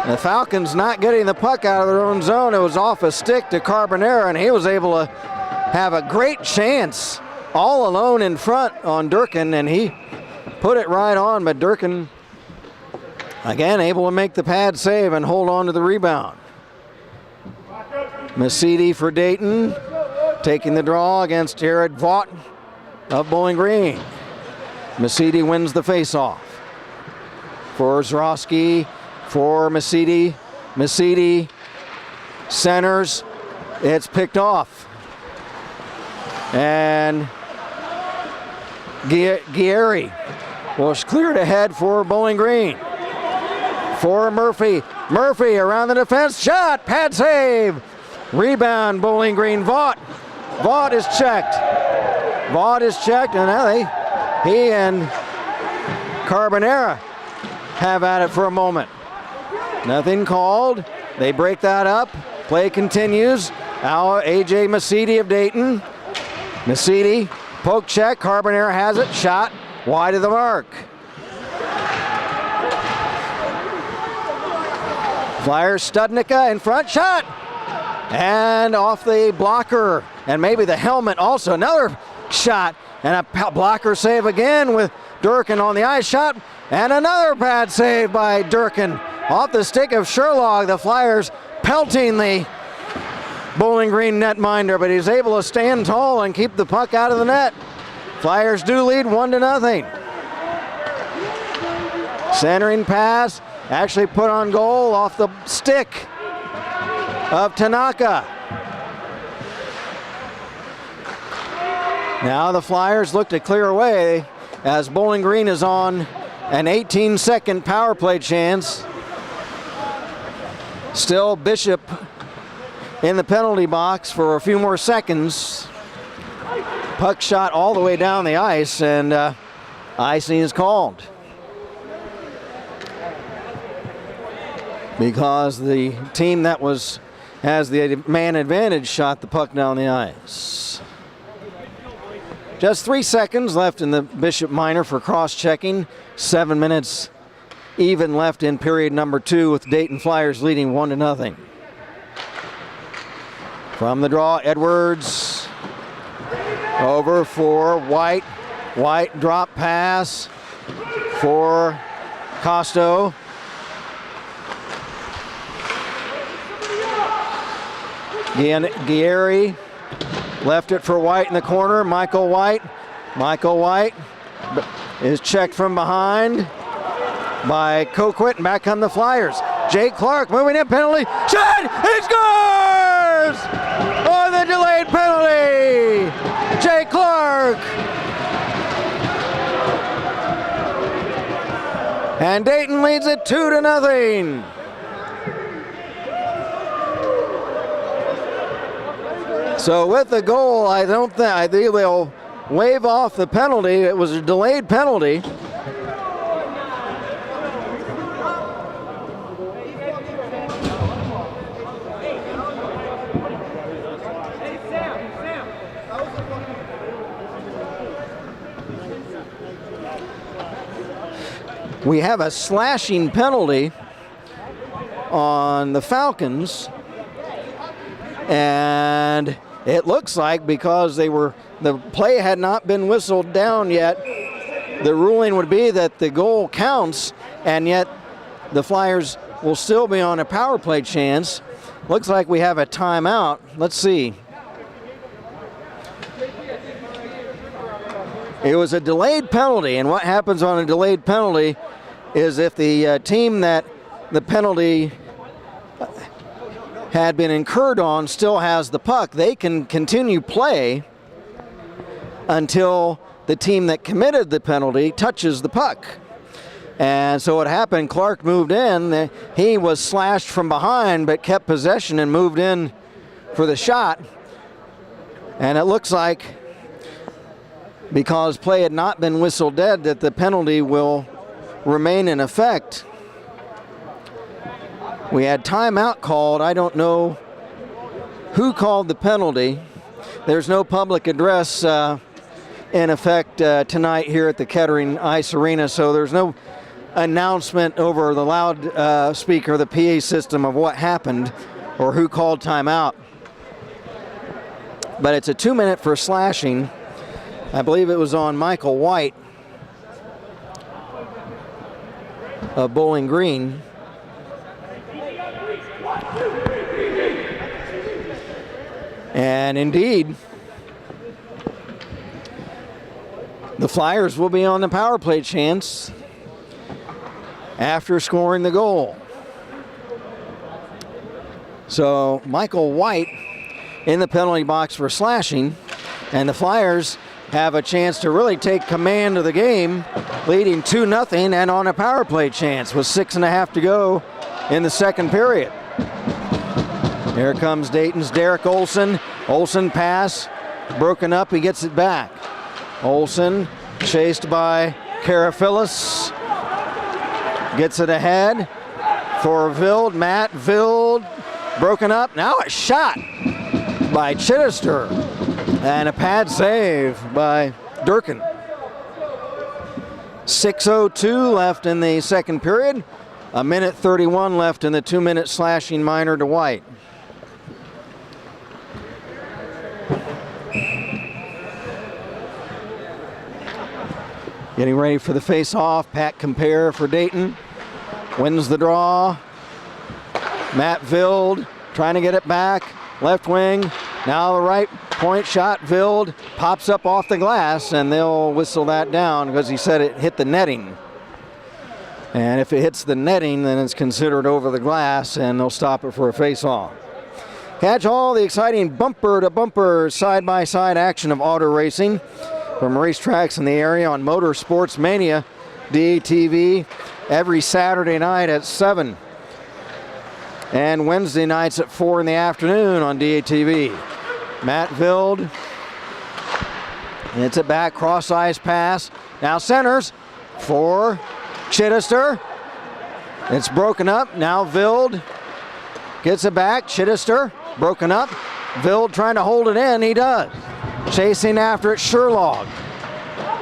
The Falcons not getting the puck out of their own zone. It was off a stick to Carbonera, and he was able to have a great chance all alone in front on Durkin, and he put it right on, but Durkin, again, able to make the pad save and hold on to the rebound. Masidi for Dayton, taking the draw against Jared Vaught of Bowling Green. Masidi wins the faceoff. For Zroski, for Masidi. Masidi centers. It's picked off. And Gieri was cleared ahead for Bowling Green. For Murphy. Murphy around the defense. Shot. Pad save. Rebound Bowling Green. Vaught. Vaught is checked. Vaught is checked. And now he and Carbonera have at it for a moment. Nothing called. They break that up. Play continues. Now A.J. Masidi of Dayton. Masidi, poke check. Carbonera has it. Shot wide of the mark. Flyers, Studnicka in front, shot! And off the blocker, and maybe the helmet also. Another shot, and a blocker save again with Durkin on the ice shot, and another bad save by Durkin. Off the stick of Sherlock, the Flyers pelting the Bowling Green netminder, but he's able to stand tall and keep the puck out of the net. Flyers do lead 1-0. Centering pass, actually put on goal off the stick of Tanaka. Now the Flyers look to clear away as Bowling Green is on an 18-second power play chance. Still Bishop in the penalty box for a few more seconds. Puck shot all the way down the ice, and icing is called because the team that has the man advantage shot the puck down the ice. Just 3 seconds left in the Bishop minor for cross-checking. 7 minutes even left in period number 2 with Dayton Flyers leading 1-0. From the draw, Edwards over for White. White drop pass for Costo. Guerri left it for White in the corner. Michael White. Michael White is checked from behind by Coquit, and back come the Flyers. Jake Clark moving in, penalty. Shot! He scores! On the delayed penalty! Jake Clark! And Dayton leads it 2-0. So with the goal, I think they'll wave off the penalty. It was a delayed penalty. We have a slashing penalty on the Falcons, and it looks like because the play had not been whistled down yet, the ruling would be that the goal counts, and yet the Flyers will still be on a power play chance. Looks like we have a timeout. Let's see. It was a delayed penalty, and what happens on a delayed penalty is if the team that the penalty had been incurred on still has the puck, they can continue play until the team that committed the penalty touches the puck. And so what happened, Clark moved in, he was slashed from behind but kept possession and moved in for the shot. And it looks like, because play had not been whistled dead, that the penalty will remain in effect. We had timeout called. I don't know who called the penalty. There's no public address in effect tonight here at the Kettering Ice Arena, so there's no announcement over the loudspeaker, the PA system, of what happened or who called timeout. But it's a 2-minute for slashing. I believe it was on Michael White of Bowling Green. And indeed, the Flyers will be on the power play chance after scoring the goal. So Michael White in the penalty box for slashing, and the Flyers have a chance to really take command of the game, leading 2-0 and on a power play chance with 6.5 to go in the second period. Here comes Dayton's Derek Olson. Olson pass, broken up, he gets it back. Olson chased by Karafilis. Gets it ahead for Vild, Matt Vild, broken up. Now a shot by Chittister and a pad save by Durkin. 6:02 left in the second period. A minute 31 left in the 2-minute slashing minor to White. Getting ready for the face-off. Pat Compare for Dayton. Wins the draw. Matt Vild trying to get it back. Left wing. Now the right point shot. Vild pops up off the glass, and they'll whistle that down because he said it hit the netting. And if it hits the netting, then it's considered over the glass, and they'll stop it for a face-off. Catch all the exciting bumper-to-bumper, side-by-side action of auto racing from racetracks in the area on Motorsports Mania DATV every Saturday night at 7 and Wednesday nights at 4 in the afternoon on DATV. Matt Vild hits it back, cross-ice pass. Now centers for Chittister. It's broken up. Now Vild gets it back. Chittister broken up. Vild trying to hold it in. He does. Chasing after it, Sherlog.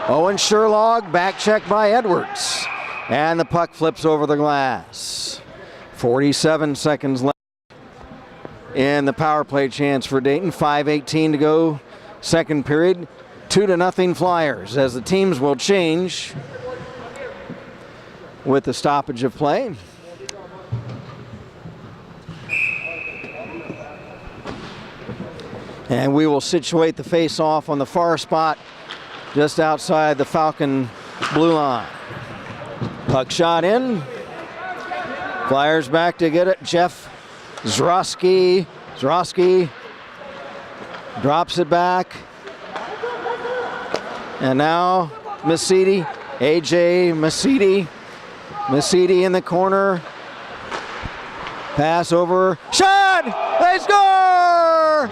Owen Sherlog, back check by Edwards. And the puck flips over the glass. 47 seconds left in the power play chance for Dayton. 5:18 to go, second period. 2-0 Flyers, as the teams will change with the stoppage of play. And we will situate the face-off on the far spot just outside the Falcon blue line. Puck shot in. Flyers back to get it. Jeff Zroski. Zroski drops it back. And now Masidi, AJ Masidi. Masidi in the corner. Pass over. Shot! They score!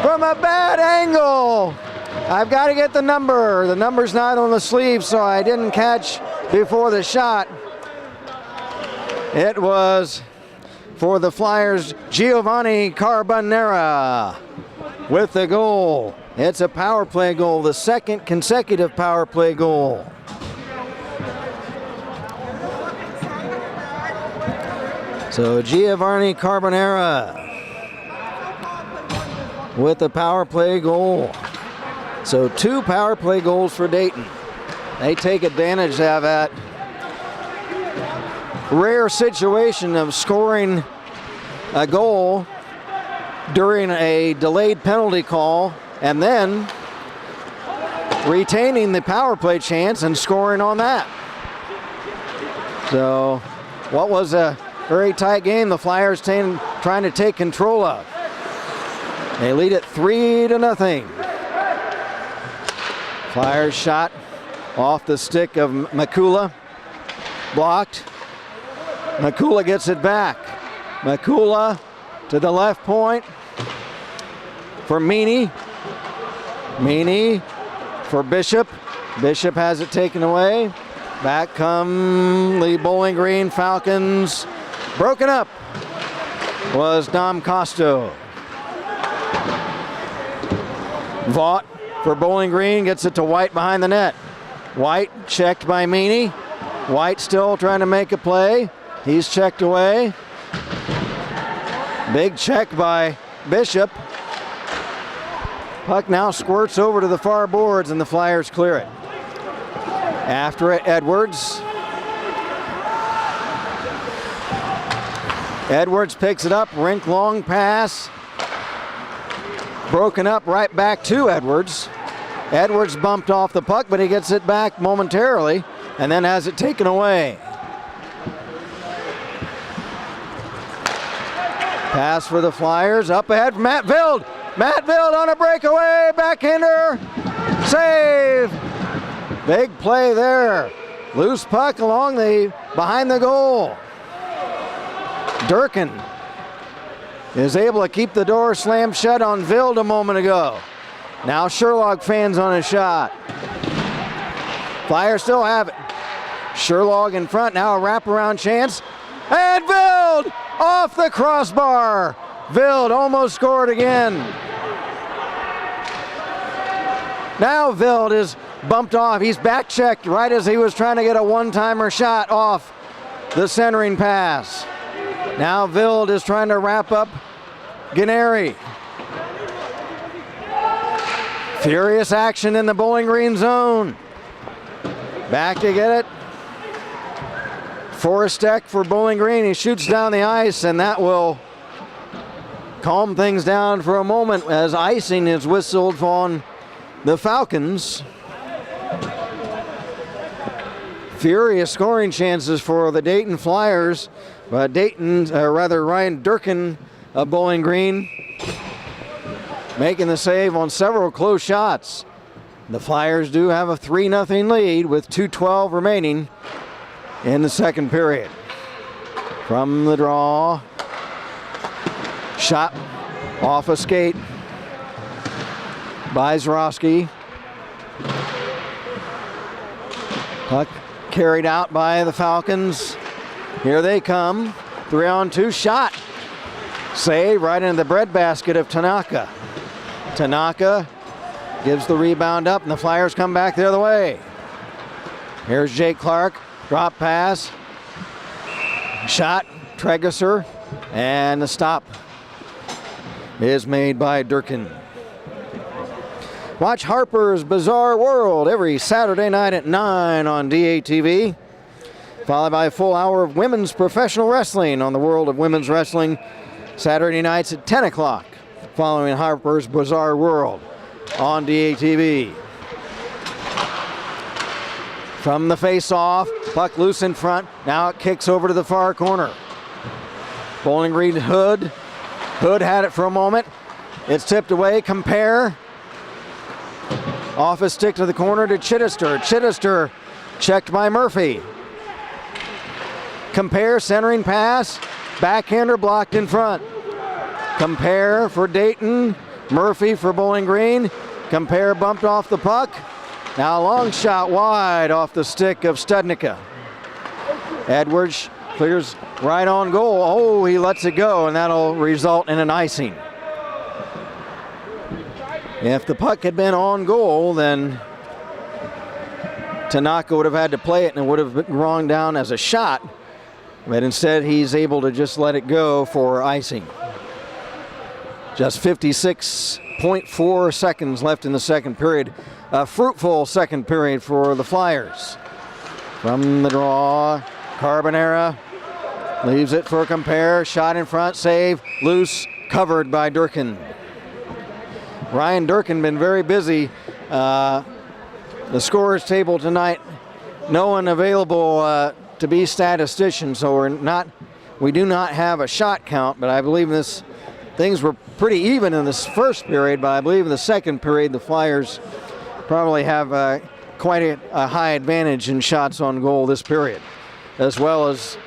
From a bad angle. I've got to get the number. The number's not on the sleeve, so I didn't catch before the shot. It was for the Flyers, Giovanni Carbonera with the goal. It's a power play goal, the second consecutive power play goal. So Giovanni Carbonera with the power play goal. So 2 power play goals for Dayton. They take advantage of that rare situation of scoring a goal during a delayed penalty call and then retaining the power play chance and scoring on that. So what was a very tight game, the Flyers trying to take control of. They lead it 3-0. Flyers shot off the stick of Makula. Blocked. Makula gets it back. Makula to the left point for Meany. Meany for Bishop. Bishop has it taken away. Back come the Bowling Green Falcons. Broken up was Dom Costo. Vaught for Bowling Green gets it to White behind the net. White checked by Meany. White still trying to make a play. He's checked away. Big check by Bishop. Puck now squirts over to the far boards and the Flyers clear it. After it, Edwards. Edwards picks it up, rink long pass. Broken up right back to Edwards. Edwards bumped off the puck, but he gets it back momentarily and then has it taken away. Pass for the Flyers, up ahead for Matt Vild. Matt Vild on a breakaway, backhander, save. Big play there. Loose puck along the behind the goal. Durkin is able to keep the door slammed shut on Vild a moment ago. Now Sherlock fans on a shot. Flyers still have it. Sherlock in front, now a wraparound chance. And Vild off the crossbar. Vild almost scored again. Now Vild is bumped off. He's back checked right as he was trying to get a one-timer shot off the centering pass. Now Vild is trying to wrap up Ganeri. Furious action in the Bowling Green zone. Back to get it. Forstek for Bowling Green. He shoots down the ice, and that will calm things down for a moment as icing is whistled on the Falcons. Furious scoring chances for the Dayton Flyers, but Ryan Durkin of Bowling Green making the save on several close shots. The Flyers do have a 3-0 lead with 2:12 remaining in the second period. From the draw, shot off a skate by Zrosky. Puck carried out by the Falcons. Here they come. 3-on-2 shot. Save right into the breadbasket of Tanaka. Tanaka gives the rebound up, and the Flyers come back the other way. Here's Jake Clark. Drop pass. Shot. Tregesser. And the stop is made by Durkin. Watch Harper's Bizarre World every Saturday night at 9 on DATV, followed by a full hour of women's professional wrestling on the World of Women's Wrestling, Saturday nights at 10 o'clock, following Harper's Bizarre World on DATV. From the face-off, puck loose in front. Now it kicks over to the far corner. Bowling Green Hood. Hood had it for a moment. It's tipped away. Compare. Off a stick to the corner to Chittister. Chittister checked by Murphy. Compare centering pass. Backhander blocked in front. Compare for Dayton. Murphy for Bowling Green. Compare bumped off the puck. Now a long shot wide off the stick of Studnicka. Edwards clears right on goal. Oh, he lets it go, and that'll result in an icing. If the puck had been on goal, then Tanaka would have had to play it and it would have gone down as a shot. But instead, he's able to just let it go for icing. Just 56.4 seconds left in the second period. A fruitful second period for the Flyers. From the draw, Carbonera leaves it for Compare. Shot in front, save, loose, covered by Durkin. Ryan Durkin been very busy. The scorers table tonight, no one available to be statistician, so we do not have a shot count, but I believe things were pretty even in this first period, but I believe in the second period the Flyers probably have quite a high advantage in shots on goal this period, as well as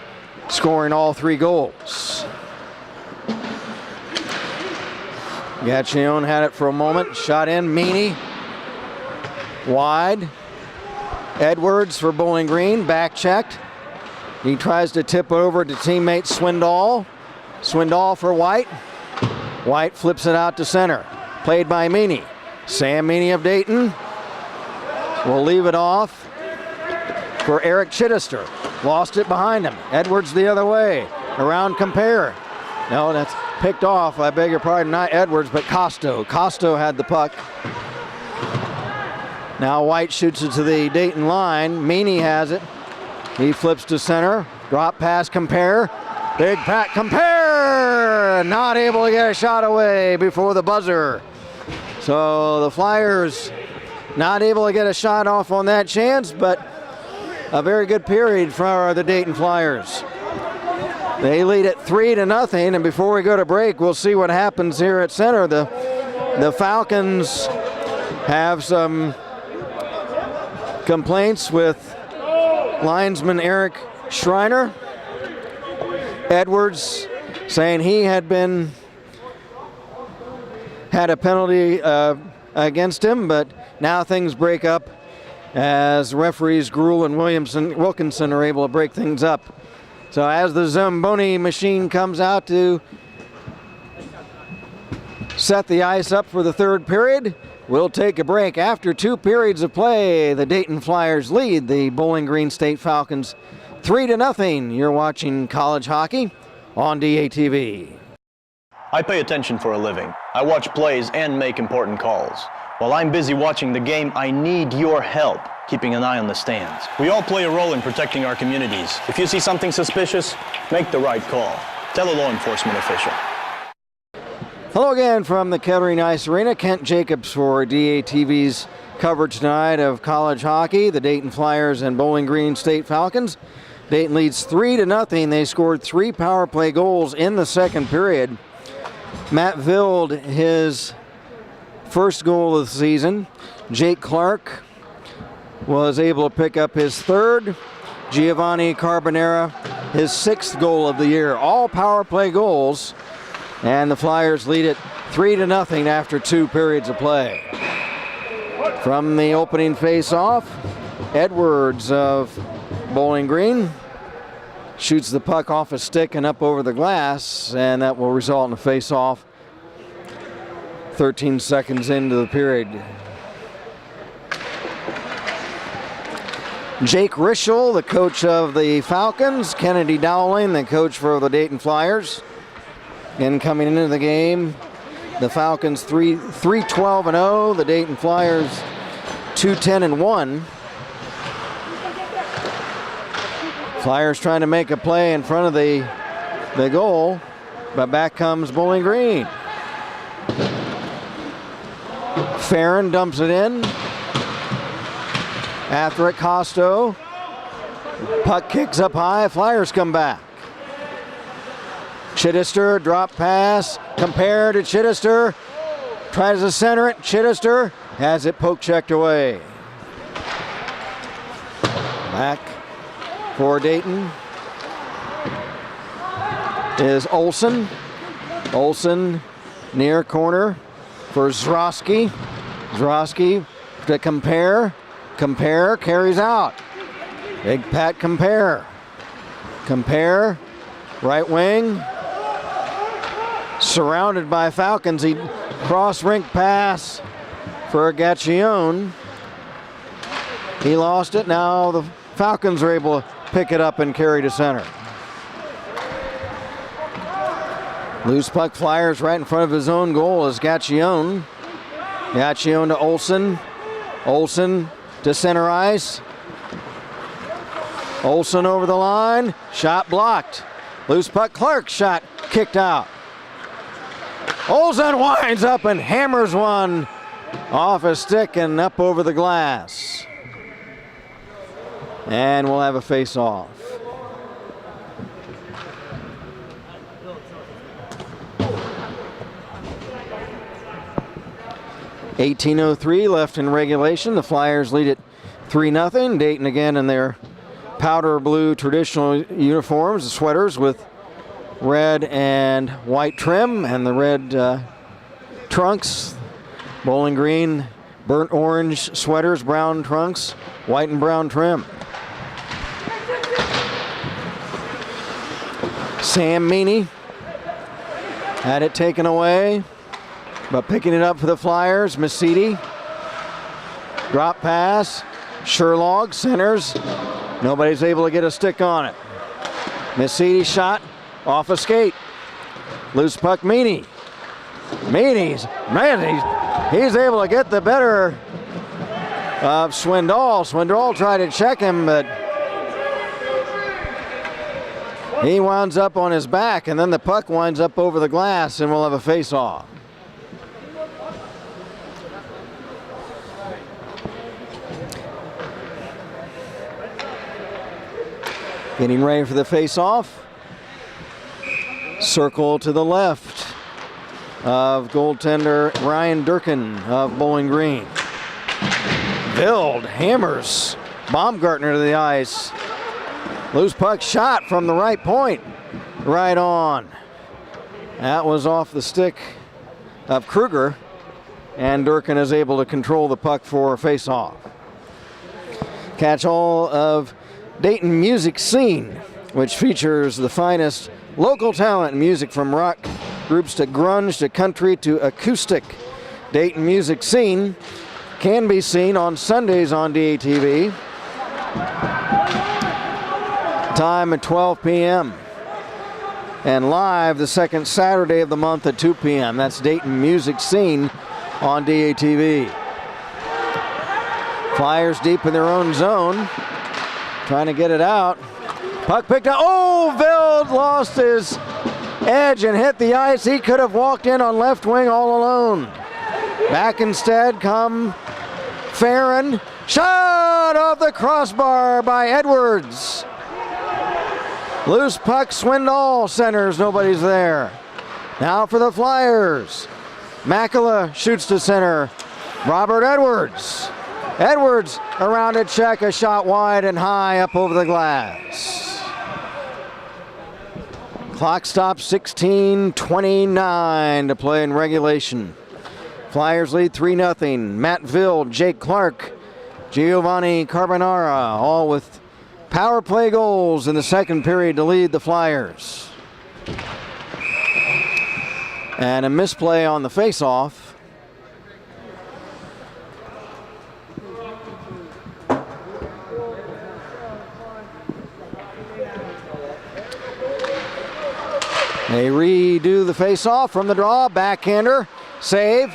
scoring all 3 goals. Gaccione had it for a moment. Shot in. Meany. Wide. Edwards for Bowling Green. Back checked. He tries to tip over to teammate Swindoll. Swindoll for White. White flips it out to center. Played by Meany. Sam Meany of Dayton will leave it off for Eric Chittister. Lost it behind him. Edwards the other way. Around Compare. No, that's picked off, I beg your pardon, not Edwards, but Costo. Costo had the puck. Now White shoots it to the Dayton line. Meany has it. He flips to center. Drop pass, Compare. Big Pat Compare! Not able to get a shot away before the buzzer. So the Flyers not able to get a shot off on that chance, but a very good period for the Dayton Flyers. They lead it 3-0, and before we go to break, we'll see what happens here at center. The Falcons have some complaints with linesman Eric Schreiner. Edwards saying he had a penalty against him, but now things break up as referees Gruhl and Wilkinson are able to break things up. So as the Zamboni machine comes out to set the ice up for the third period, we'll take a break. After 2 periods of play, the Dayton Flyers lead the Bowling Green State Falcons 3-0. You're watching college hockey on DATV. I pay attention for a living. I watch plays and make important calls. While I'm busy watching the game, I need your help keeping an eye on the stands. We all play a role in protecting our communities. If you see something suspicious, make the right call. Tell a law enforcement official. Hello again from the Kettering Ice Arena. Kent Jacobs for DATV's coverage tonight of college hockey, the Dayton Flyers and Bowling Green State Falcons. Dayton leads 3-0. They scored 3 power play goals in the second period. Matt Vild, his first goal of the season. Jake Clark was able to pick up his third. Giovanni Carbonera, his 6th goal of the year. All power play goals. And the Flyers lead it 3-0 after 2 periods of play. From the opening face-off, Edwards of Bowling Green shoots the puck off a stick and up over the glass, and that will result in a face-off 13 seconds into the period. Jake Rischel, the coach of the Falcons. Kennedy Dowling, the coach for the Dayton Flyers. And coming into the game, the Falcons 3-12-0, the Dayton Flyers 2-10-1. Flyers trying to make a play in front of the goal, but back comes Bowling Green. Farron dumps it in. After it, Costo. Puck kicks up high, Flyers come back. Chittister, drop pass, compare to Chittister. Tries to center it, Chittister has it poke checked away. Back for Dayton is Olsen. Olsen near corner for Zroski. Zroski to compare. Compare carries out. Big Pat Compare. Compare, right wing. Surrounded by Falcons. He cross rink pass for Gaccione. He lost it. Now the Falcons are able to pick it up and carry to center. Loose puck, Flyers right in front of his own goal is Gaccione. Gaccione to Olsen. Olsen to center ice. Olsen over the line. Shot blocked. Loose puck, Clark shot kicked out. Olsen winds up and hammers one off a stick and up over the glass. And we'll have a face-off. .18:03 left in regulation. The Flyers lead it 3-0. Dayton again in their powder blue traditional uniforms, the sweaters with red and white trim, and the red trunks. Bowling Green, burnt orange sweaters, brown trunks, white and brown trim. Sam Meany had it taken away, but picking it up for the Flyers, Masidi. Drop pass, Sherlog centers. Nobody's able to get a stick on it. Masidi shot off a skate. Loose puck, Meany. Meany's, man, he's able to get the better of Swindoll. Swindoll tried to check him, but he winds up on his back, and then the puck winds up over the glass, and we'll have a face-off. Getting ready for the face-off. Circle to the left of goaltender Ryan Durkin of Bowling Green. Vild hammers Baumgartner to the ice. Loose puck shot from the right point. Right on. That was off the stick of Kruger, and Durkin is able to control the puck for a face-off. Catch all of Dayton Music Scene, which features the finest local talent and music from rock groups to grunge to country to acoustic. Dayton Music Scene can be seen on Sundays on DATV. time at 12 p.m. and live the second Saturday of the month at 2 p.m. That's Dayton Music Scene on DATV. Flyers deep in their own zone, trying to get it out. Puck picked up. Oh, Veld lost his edge and hit the ice. He could have walked in on left wing all alone. Back instead come Farron. Shot off the crossbar by Edwards. Loose puck, Swindoll centers, nobody's there. Now for the Flyers. Makela shoots to center. Robert Edwards. Edwards around a check, a shot wide and high up over the glass. Clock stops, 16:29 to play in regulation. Flyers lead 3-0. Matt Vild, Jake Clark, Giovanni Carbonara, all with power play goals in the second period to lead the Flyers. And a misplay on the faceoff. They redo the faceoff from the draw, backhander, save,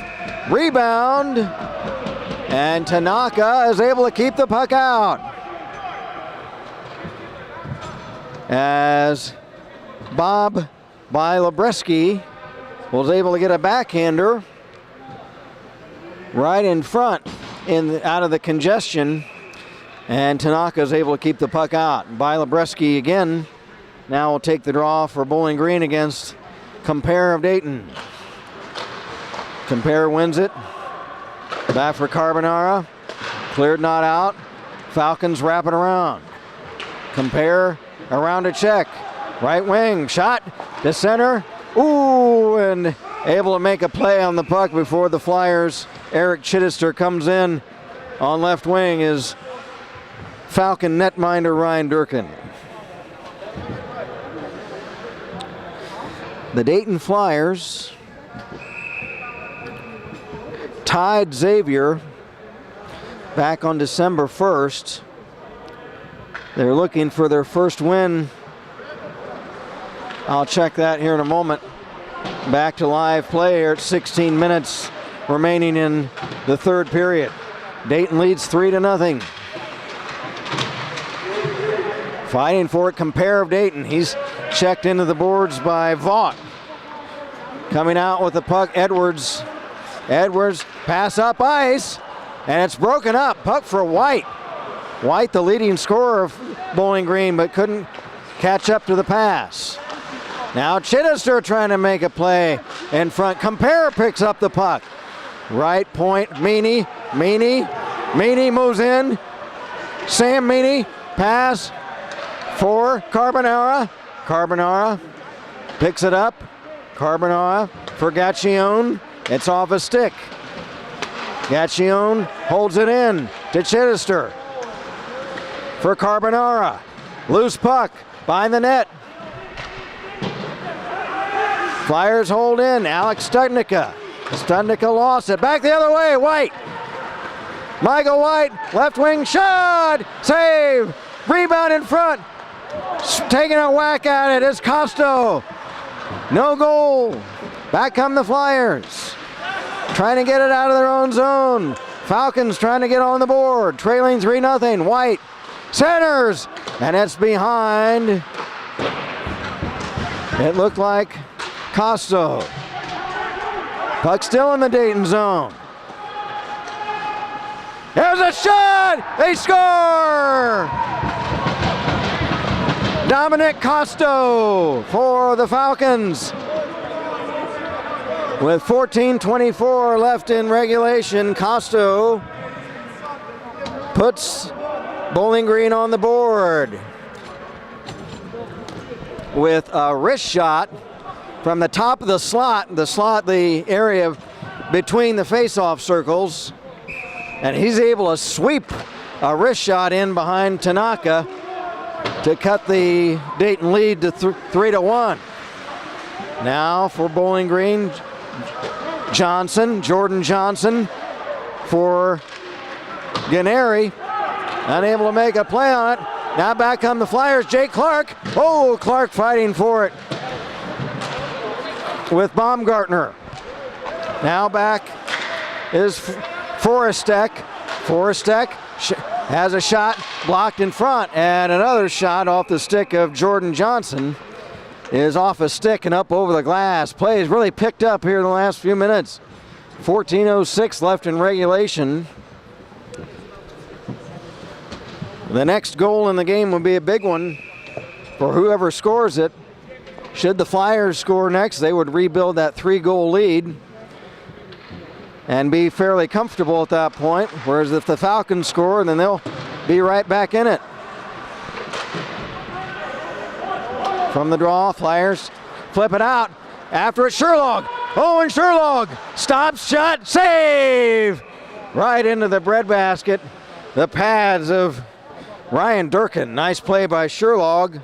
rebound, and Tanaka is able to keep the puck out. As Bob Bilobreski was able to get a backhander right in front out of the congestion, and Tanaka is able to keep the puck out. Bilobreski again now will take the draw for Bowling Green against Compare of Dayton. Compare wins it. Back for Carbonara. Cleared, not out. Falcons wrap it around. Compare around a check. Right wing, shot to center. Ooh, and able to make a play on the puck before the Flyers. Eric Chittister comes in on left wing is Falcon netminder Ryan Durkin. The Dayton Flyers tied Xavier back on December 1st. They're looking for their first win. I'll check that here in a moment. Back to live play here at 16 minutes remaining in the third period. Dayton leads 3-0. Fighting for it, Compare of Dayton. He's checked into the boards by Vaught. Coming out with the puck, Edwards. Edwards, pass up ice, and it's broken up. Puck for White. White, the leading scorer of Bowling Green, but couldn't catch up to the pass. Now Chittister trying to make a play in front. Compare picks up the puck. Right point, Meany moves in. Sam Meany, pass for Carbonara. Carbonara picks it up. Carbonara for Gaccione. It's off a stick. Gaccione holds it in to Chittister. For Carbonara. Loose puck behind the net. Flyers hold in. Alex Studnicka. Studnicka lost it. Back the other way. White. Michael White. Left wing shot. Save. Rebound in front. Taking a whack at it is Costo. No goal. Back come the Flyers. Trying to get it out of their own zone. Falcons trying to get on the board. Trailing 3-0. White centers. And it's behind. It looked like Costo. Puck still in the Dayton zone. There's a shot! They score! Dominic Costo for the Falcons. With 14:24 left in regulation, Costo puts Bowling Green on the board with a wrist shot from the top of the slot, the area between the face-off circles, and he's able to sweep a wrist shot in behind Tanaka to cut the Dayton lead to 3-1. Now for Bowling Green, Jordan Johnson for Gennari, unable to make a play on it. Now back come the Flyers. Jake Clark. Oh, Clark fighting for it with Baumgartner. Now back is Forrestek. Forrestek has a shot blocked in front, and another shot off the stick of Jordan Johnson is off a stick and up over the glass. Play has really picked up here in the last few minutes. 14:06 left in regulation. The next goal in the game will be a big one for whoever scores it. Should the Flyers score next, they would rebuild that 3-goal lead and be fairly comfortable at that point. Whereas if the Falcons score, then they'll be right back in it. From the draw, Flyers flip it out. After it, Sherlog. Oh, and Sherlog stops, shot, save! Right into the breadbasket. The pads of Ryan Durkin. Nice play by Sherlog.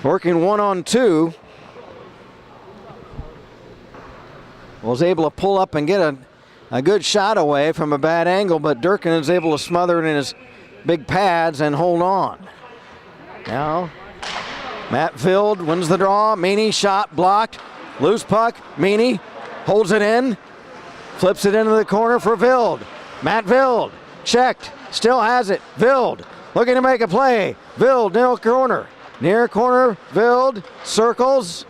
Working 1-on-2. Was able to pull up and get a good shot away from a bad angle, but Durkin is able to smother it in his big pads and hold on. Now, Matt Vild wins the draw. Meany shot blocked. Loose puck. Meany holds it in. Flips it into the corner for Vild. Matt Vild checked. Still has it. Vild looking to make a play. Vild near corner. Near corner. Vild circles.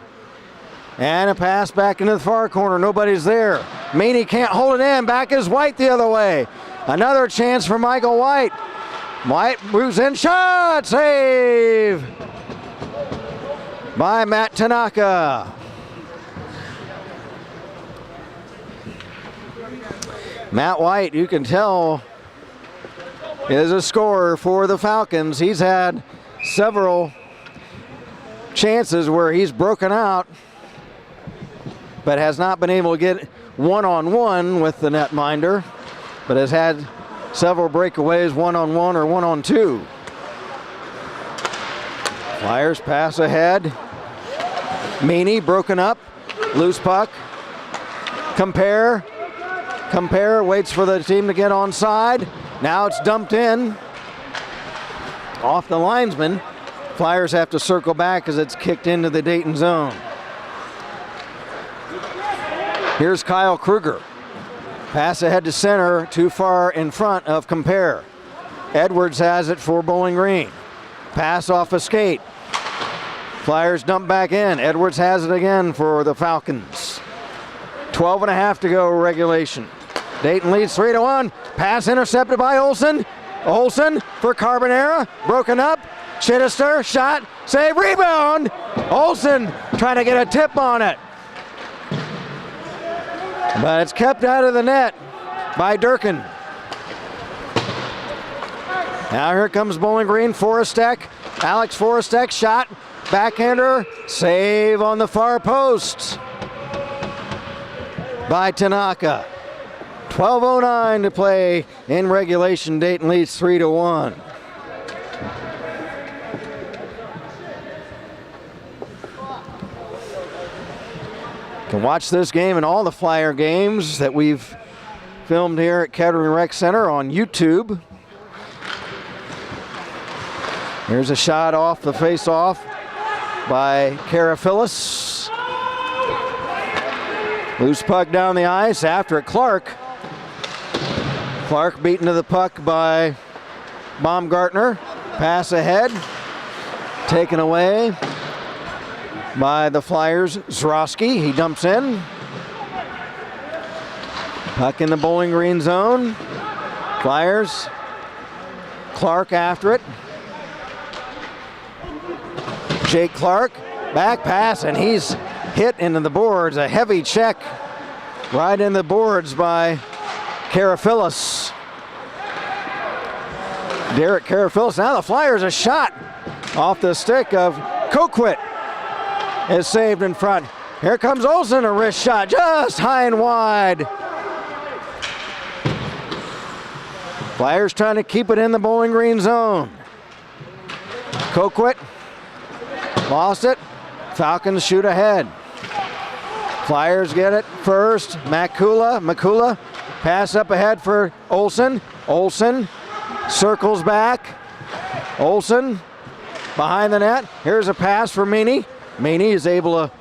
And a pass back into the far corner. Nobody's there. Meany can't hold it in. Back is White the other way. Another chance for Michael White. White moves in. Shot! Save! By Matt Tanaka. Matt White, you can tell, is a scorer for the Falcons. He's had several chances where he's broken out, but has not been able to get one-on-one with the netminder, but has had several breakaways one-on-one or one-on-two. Flyers pass ahead. Meany broken up. Loose puck. Compare waits for the team to get onside. Now it's dumped in. Off the linesman. Flyers have to circle back as it's kicked into the Dayton zone. Here's Kyle Kruger. Pass ahead to center, too far in front of Compare. Edwards has it for Bowling Green. Pass off a skate. Flyers dump back in. Edwards has it again for the Falcons. 12.5 to go regulation. Dayton leads 3-1. Pass intercepted by Olsen. Olsen for Carbonera. Broken up. Chittister, shot, save, rebound. Olsen trying to get a tip on it. But it's kept out of the net by Durkin. Now here comes Bowling Green. Forrestek. Alex Forrestek shot. Backhander. Save on the far post by Tanaka. 12:09 to play in regulation. Dayton leads 3-1. You can watch this game and all the Flyer games that we've filmed here at Kettering Rec Center on YouTube. Here's a shot off the face-off by Karafillis. Loose puck down the ice. After it, Clark. Clark beaten to the puck by Baumgartner. Pass ahead. Taken away by the Flyers. Zroski, he dumps in. Puck in the Bowling Green zone. Flyers. Clark after it. Jake Clark, back pass, and he's hit into the boards. A heavy check right in the boards by Karafillis. Derek Karafillis. Now the Flyers, a shot off the stick of Coquit is saved in front. Here comes Olsen, a wrist shot, just high and wide. Flyers trying to keep it in the Bowling Green zone. Coquit lost it. Falcons shoot ahead. Flyers get it first. Makula. Pass up ahead for Olsen. Olsen circles back. Olsen behind the net. Here's a pass for Meany. Meany is able to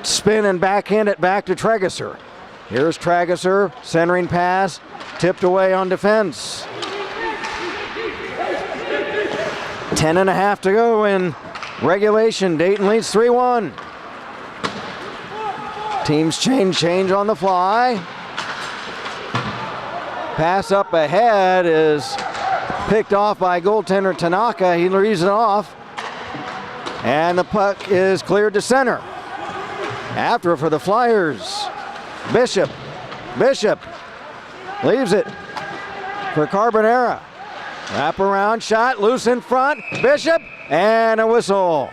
spin and backhand it back to Tregeser. Here's Tregeser, centering pass, tipped away on defense. 10.5 to go in regulation. Dayton leads 3-1. Teams change on the fly. Pass up ahead is picked off by goaltender Tanaka. He reads it off. And the puck is cleared to center. After for the Flyers, Bishop leaves it for Carbonera. Wrap around shot, loose in front, Bishop, and a whistle.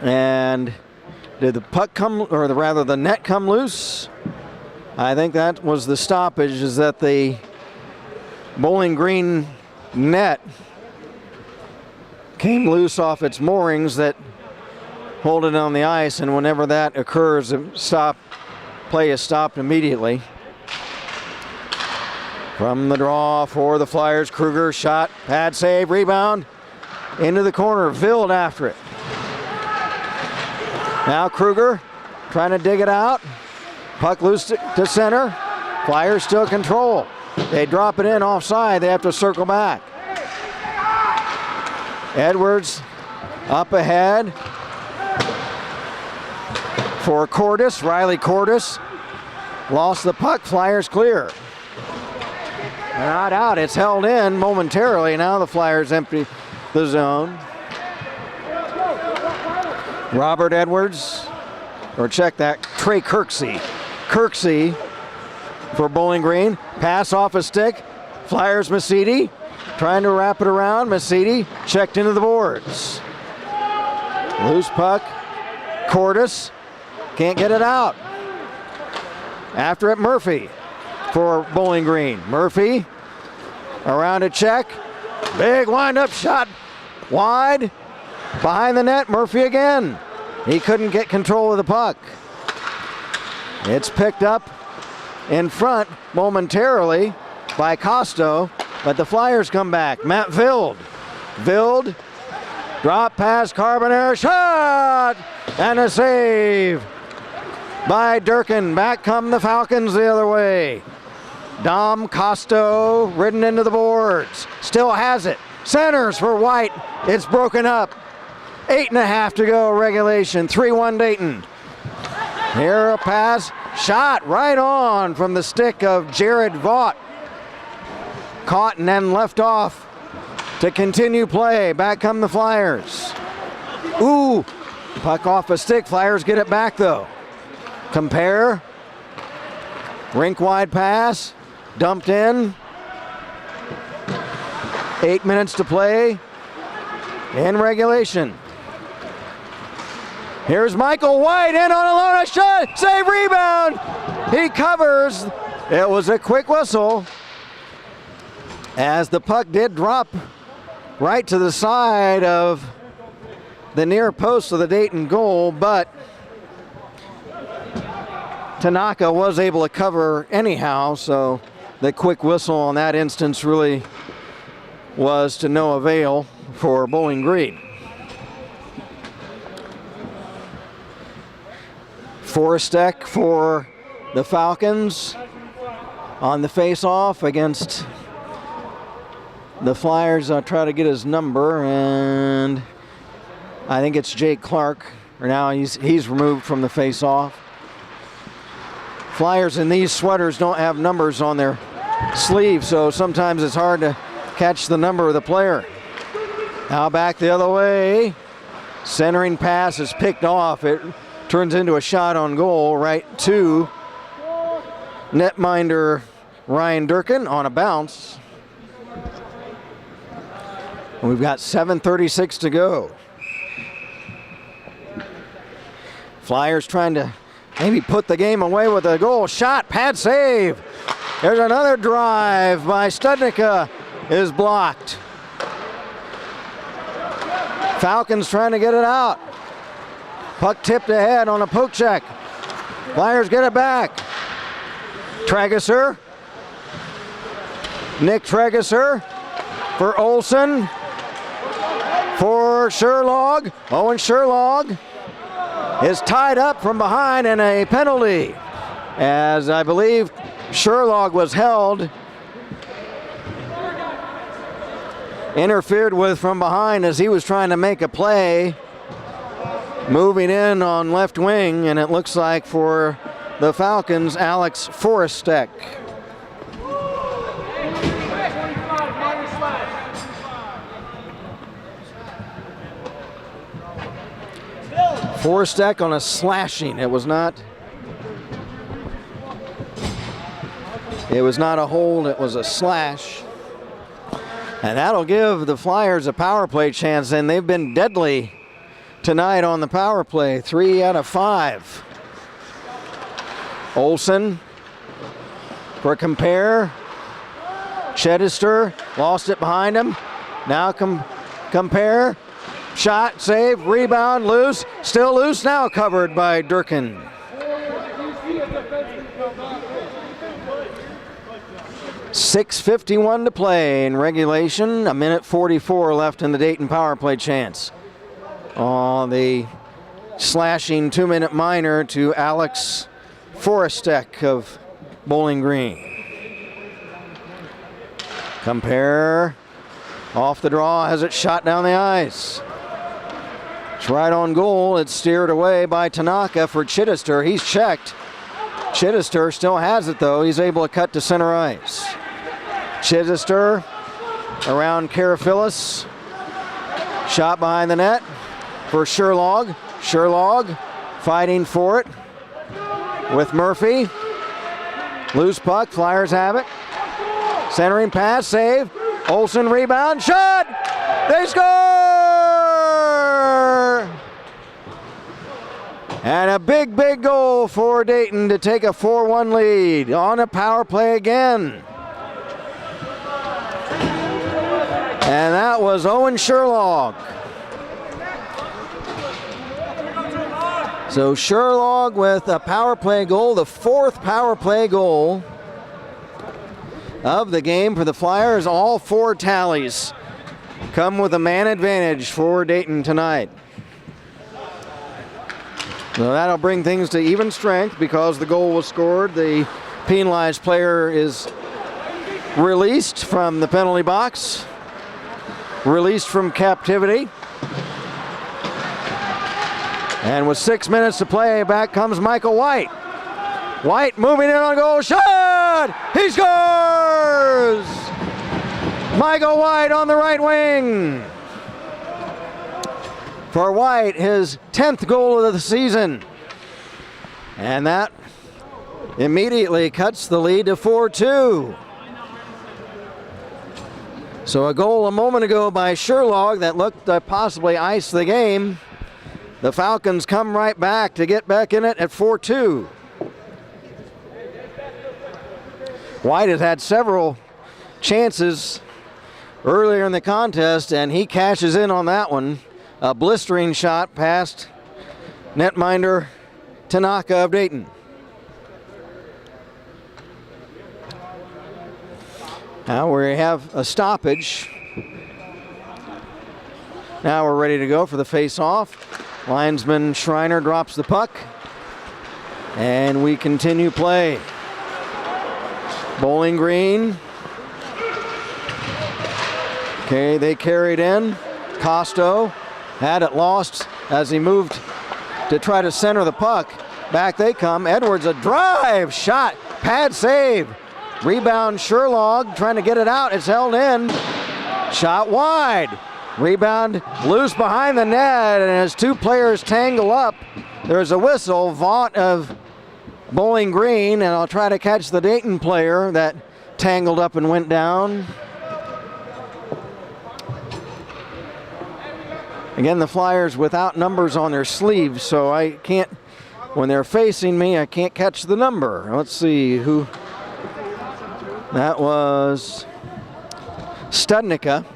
And did the puck come, or rather the net come loose? I think that was the stoppage, is that the Bowling Green net came loose off its moorings that hold it on the ice, and whenever that occurs, play is stopped immediately. From the draw for the Flyers, Kruger, shot, pad save, rebound, into the corner, Vild after it. Now Kruger trying to dig it out, puck loose to center, Flyers still control. They drop it in offside, they have to circle back. Edwards up ahead for Cordes, Riley Cordes. Lost the puck, Flyers clear. Not out, it's held in momentarily. Now the Flyers empty the zone. Robert Edwards, or check that, Trey Kirksey. Kirksey for Bowling Green. Pass off a stick. Flyers Masidi trying to wrap it around. Masidi checked into the boards. Loose puck. Cordes can't get it out. After it, Murphy for Bowling Green. Murphy around a check. Big wind-up shot. Wide. Behind the net, Murphy again. He couldn't get control of the puck. It's picked up in front momentarily by Costo, but the Flyers come back. Matt Vild. Vild, drop pass, Carbonera, shot! And a save by Durkin. Back come the Falcons the other way. Dom Costo ridden into the boards. Still has it. Centers for White. It's broken up. 8.5 to go regulation. 3-1 Dayton. Here a pass. Shot right on from the stick of Jared Vaught. Caught and then left off to continue play. Back come the Flyers. Ooh, puck off a stick. Flyers get it back though. Compare. Rink wide pass. Dumped in. 8 minutes to play in regulation. Here's Michael White in on a lone shot. Save, rebound. He covers. It was a quick whistle as the puck did drop right to the side of the near post of the Dayton goal, but Tanaka was able to cover anyhow, so the quick whistle on that instance really was to no avail for Bowling Green. Forstek for the Falcons on the face-off against the Flyers. I'll try to get his number, and I think it's Jake Clark. Or now he's removed from the face-off. Flyers in these sweaters don't have numbers on their sleeve, so sometimes it's hard to catch the number of the player. Now back the other way. Centering pass is picked off. It turns into a shot on goal right to netminder Ryan Durkin on a bounce. And we've got 7:36 to go. Flyers trying to maybe put the game away with a goal. Shot, pad save. There's another drive by Studnicka is blocked. Falcons trying to get it out. Puck tipped ahead on a poke check. Flyers get it back. Tregeser. Nick Tregeser for Olson. For Sherlog. Owen Sherlog is tied up from behind in a penalty, as I believe Sherlog was held, interfered with from behind as he was trying to make a play, moving in on left wing, and it looks like for the Falcons, Alex Forrestek. Forrestek on a slashing. It was not a hold, it was a slash. And that'll give the Flyers a power play chance, and they've been deadly tonight on the power play, 3 out of 5. Olson for Compare. Chedister lost it behind him. Now Compare. Shot, save, rebound, loose. Still loose now, covered by Durkin. .6:51 to play in regulation. 1:44 left in the Dayton power play chance. On the slashing 2-minute minor to Alex Forrestek of Bowling Green. Compare. Off the draw, has it shot down the ice. It's right on goal. It's steered away by Tanaka for Chedister. He's checked. Chedister still has it though. He's able to cut to center ice. Chedister around Karafilis. Shot behind the net for Sherlog. Sherlog fighting for it with Murphy. Loose puck. Flyers have it. Centering pass. Save. Olson rebound. Shot! They score! And a big, big goal for Dayton to take a 4-1 lead on a power play again. And that was Owen Sherlog. So Sherlog with a power play goal, the 4th power play goal of the game for the Flyers. All 4 tallies come with a man advantage for Dayton tonight. So that'll bring things to even strength because the goal was scored. The penalized player is released from the penalty box, released from captivity. And with 6 minutes to play, back comes Michael White. White moving in on goal, shot! He scores! Michael White on the right wing. For White, his 10th goal of the season. And that immediately cuts the lead to 4-2. So a goal a moment ago by Sherlog that looked to possibly ice the game. The Falcons come right back to get back in it at 4-2. White has had several chances earlier in the contest, and he cashes in on that one. A blistering shot past netminder Tanaka of Dayton. Now we have a stoppage. Now we're ready to go for the face-off. Linesman Schreiner drops the puck, and we continue play. Bowling Green. Okay, they carried in. Costo had it lost as he moved to try to center the puck. Back they come. Edwards, a drive shot. Pad save. Rebound Sherlog trying to get it out. It's held in. Shot wide. Rebound loose behind the net, and as 2 players tangle up, there's a whistle. Vaught of Bowling Green, and I'll try to catch the Dayton player that tangled up and went down. Again, the Flyers without numbers on their sleeves, so I can't, when they're facing me, I can't catch the number. Let's see who. That was Studnicka.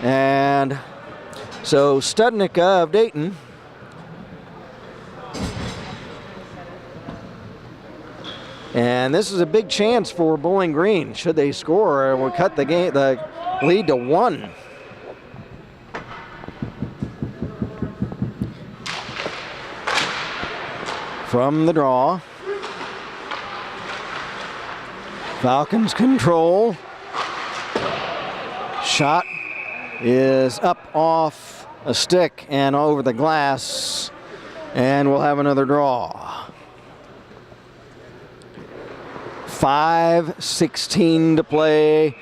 And so Studnicka of Dayton. And this is a big chance for Bowling Green. Should they score, it will cut the game, the lead to 1. From the draw. Falcons control. Shot is up off a stick and over the glass, and we'll have another draw. 5:16 to play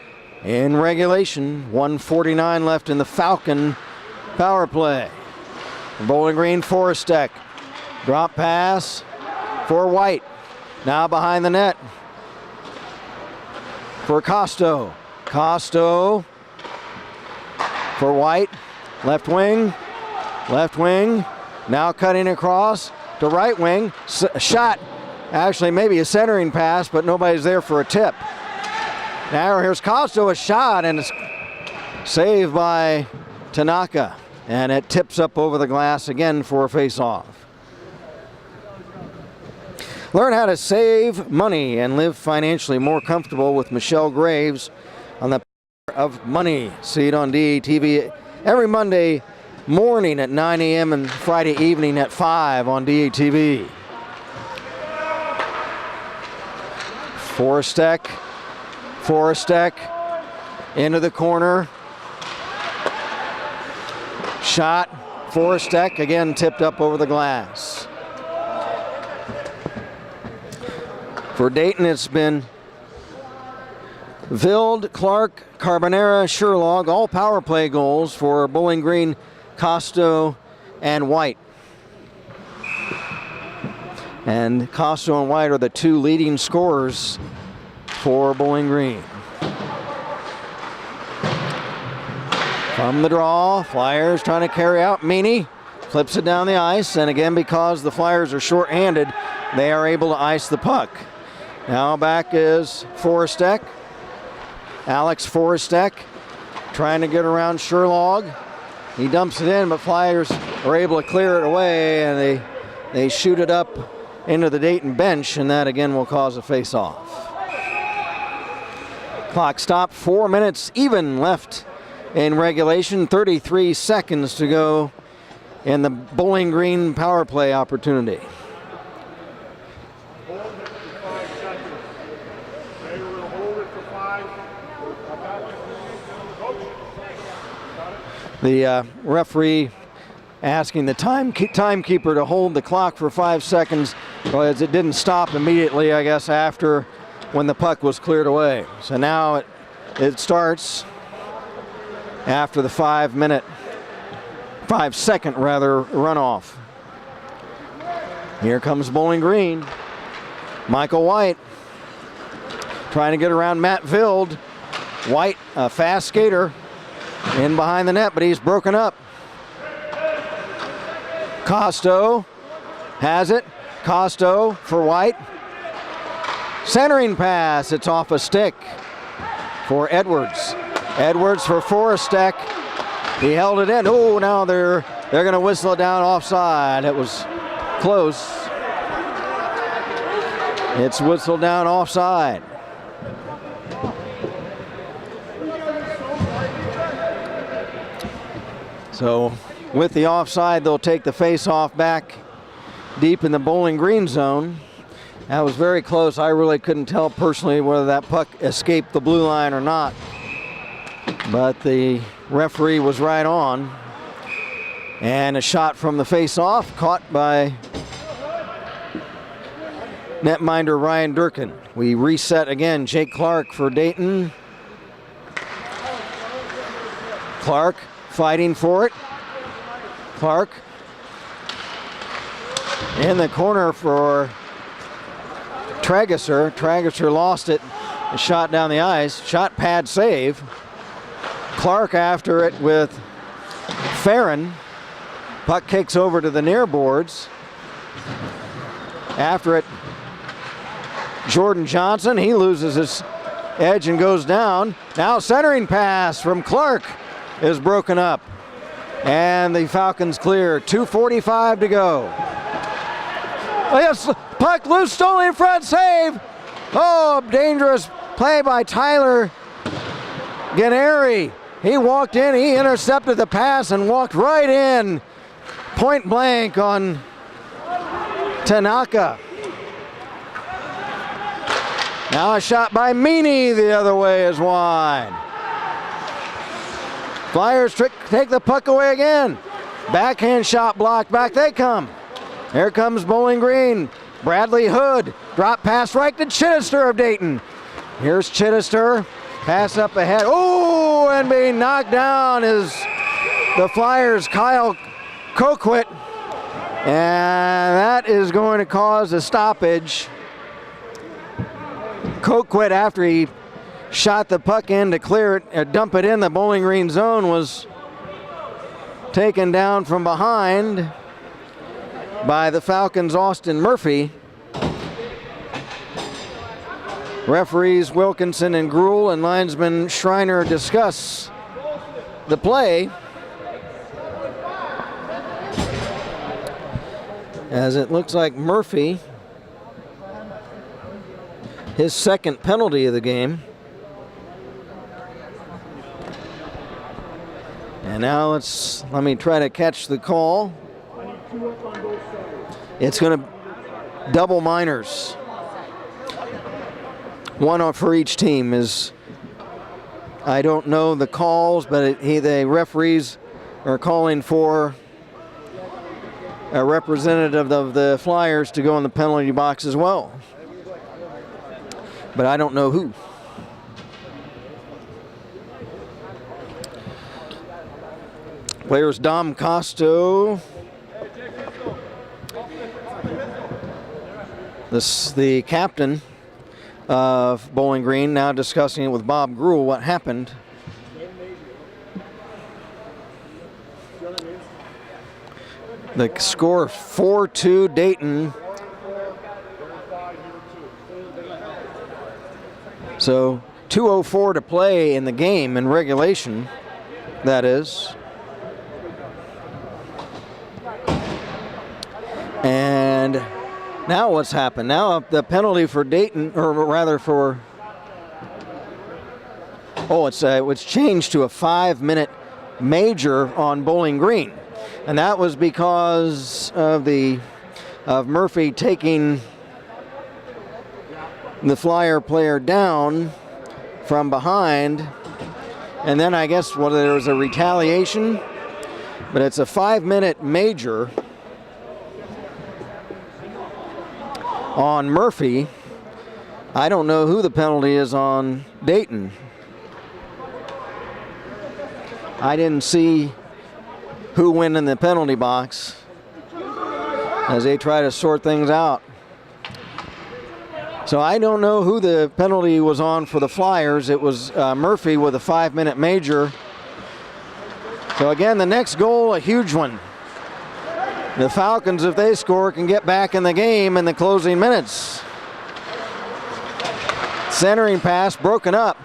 in regulation. 1:49 left in the Falcon power play. Bowling Green Forrest-Deck. Drop pass for White. Now behind the net for Costo. Costo for White. Left wing. Left wing. Now cutting across to right wing. Shot. Actually, maybe a centering pass, but nobody's there for a tip. Now here's Costo, a shot, and it's saved by Tanaka. And it tips up over the glass again for a face-off. Learn how to save money and live financially more comfortable with Michelle Graves on the Power of Money. See it on DATV every Monday morning at 9 a.m. and Friday evening at 5 on DATV. Forrest-Deck. Forrest-Deck into the corner. Shot. Forrest-Deck again tipped up over the glass. For Dayton, it's been Vild, Clark, Carbonera, Sherlog, all power play goals for Bowling Green, Costo, and White. And Costo and White are the 2 leading scorers for Bowling Green. From the draw, Flyers trying to carry out Meany. Flips it down the ice, and again, because the Flyers are short-handed, they are able to ice the puck. Now back is Forrest-Deck. Alex Forrest-Deck trying to get around Sherlog. He dumps it in, but Flyers are able to clear it away, and they shoot it up into the Dayton bench, and that again will cause a face-off. Clock stopped, 4 minutes even left in regulation, 33 seconds to go in the Bowling Green power play opportunity. The referee asking the timekeeper to hold the clock for 5 seconds because it didn't stop immediately, I guess, after when the puck was cleared away. So now it starts after the 5 second runoff. Here comes Bowling Green. Michael White trying to get around Matt Vild. White, a fast skater, in behind the net, but he's broken up. Costo has it. Costo for White. Centering pass. It's off a stick for Edwards. Edwards for Forrest-Deck. He held it in. Oh, now they're going to whistle it down offside. It was close. It's whistled down offside. So with the offside, they'll take the face-off back deep in the Bowling Green zone. That was very close. I really couldn't tell personally whether that puck escaped the blue line or not. But the referee was right on. And a shot from the face-off caught by netminder Ryan Durkin. We reset again. Jake Clark for Dayton. Clark fighting for it. Clark in the corner for Trageser. Trageser lost it. A shot down the ice. Shot pad save. Clark after it with Farron. Puck kicks over to the near boards. After it, Jordan Johnson. He loses his edge and goes down. Now centering pass from Clark is broken up. And the Falcons clear. 2:45 to go. Oh, yes, puck loose, stolen in front, save. Oh, dangerous play by Tyler Ganeri, he walked in, he intercepted the pass and walked right in, point blank on Tanaka. Now a shot by Meany the other way is wide. Flyers take the puck away again. Backhand shot blocked, back they come. Here comes Bowling Green. Bradley Hood, drop pass right to Chittister of Dayton. Here's Chittister, pass up ahead. Oh, and being knocked down is the Flyers' Kyle Coquit. And that is going to cause a stoppage. Coquit, after he shot the puck in to clear it, dump it in the Bowling Green zone, was taken down from behind by the Falcons' Austin Murphy. Referees Wilkinson and Gruhl and linesman Schreiner discuss the play, as it looks like Murphy, his second penalty of the game. And now let me try to catch the call. It's going to double minors. One for each team. I don't know the calls, but the referees are calling for a representative of the Flyers to go in the penalty box as well. But I don't know who. Players Dom Costo. The captain of Bowling Green, now discussing it with Bob Gruhl, what happened. The score 4-2 Dayton. So 2:04 to play in the game, in regulation, that is. And now what's happened? Now the penalty for Dayton, or rather for, it's changed to a 5-minute major on Bowling Green. And that was because of Murphy taking the Flyer player down from behind. And then I guess there was a retaliation, but it's a 5-minute major on Murphy. I don't know who the penalty is on Dayton. I didn't see who went in the penalty box as they try to sort things out. So I don't know who the penalty was on for the Flyers. It was Murphy with a 5-minute major. So again, the next goal, a huge one. The Falcons, if they score, can get back in the game in the closing minutes. Centering pass broken up.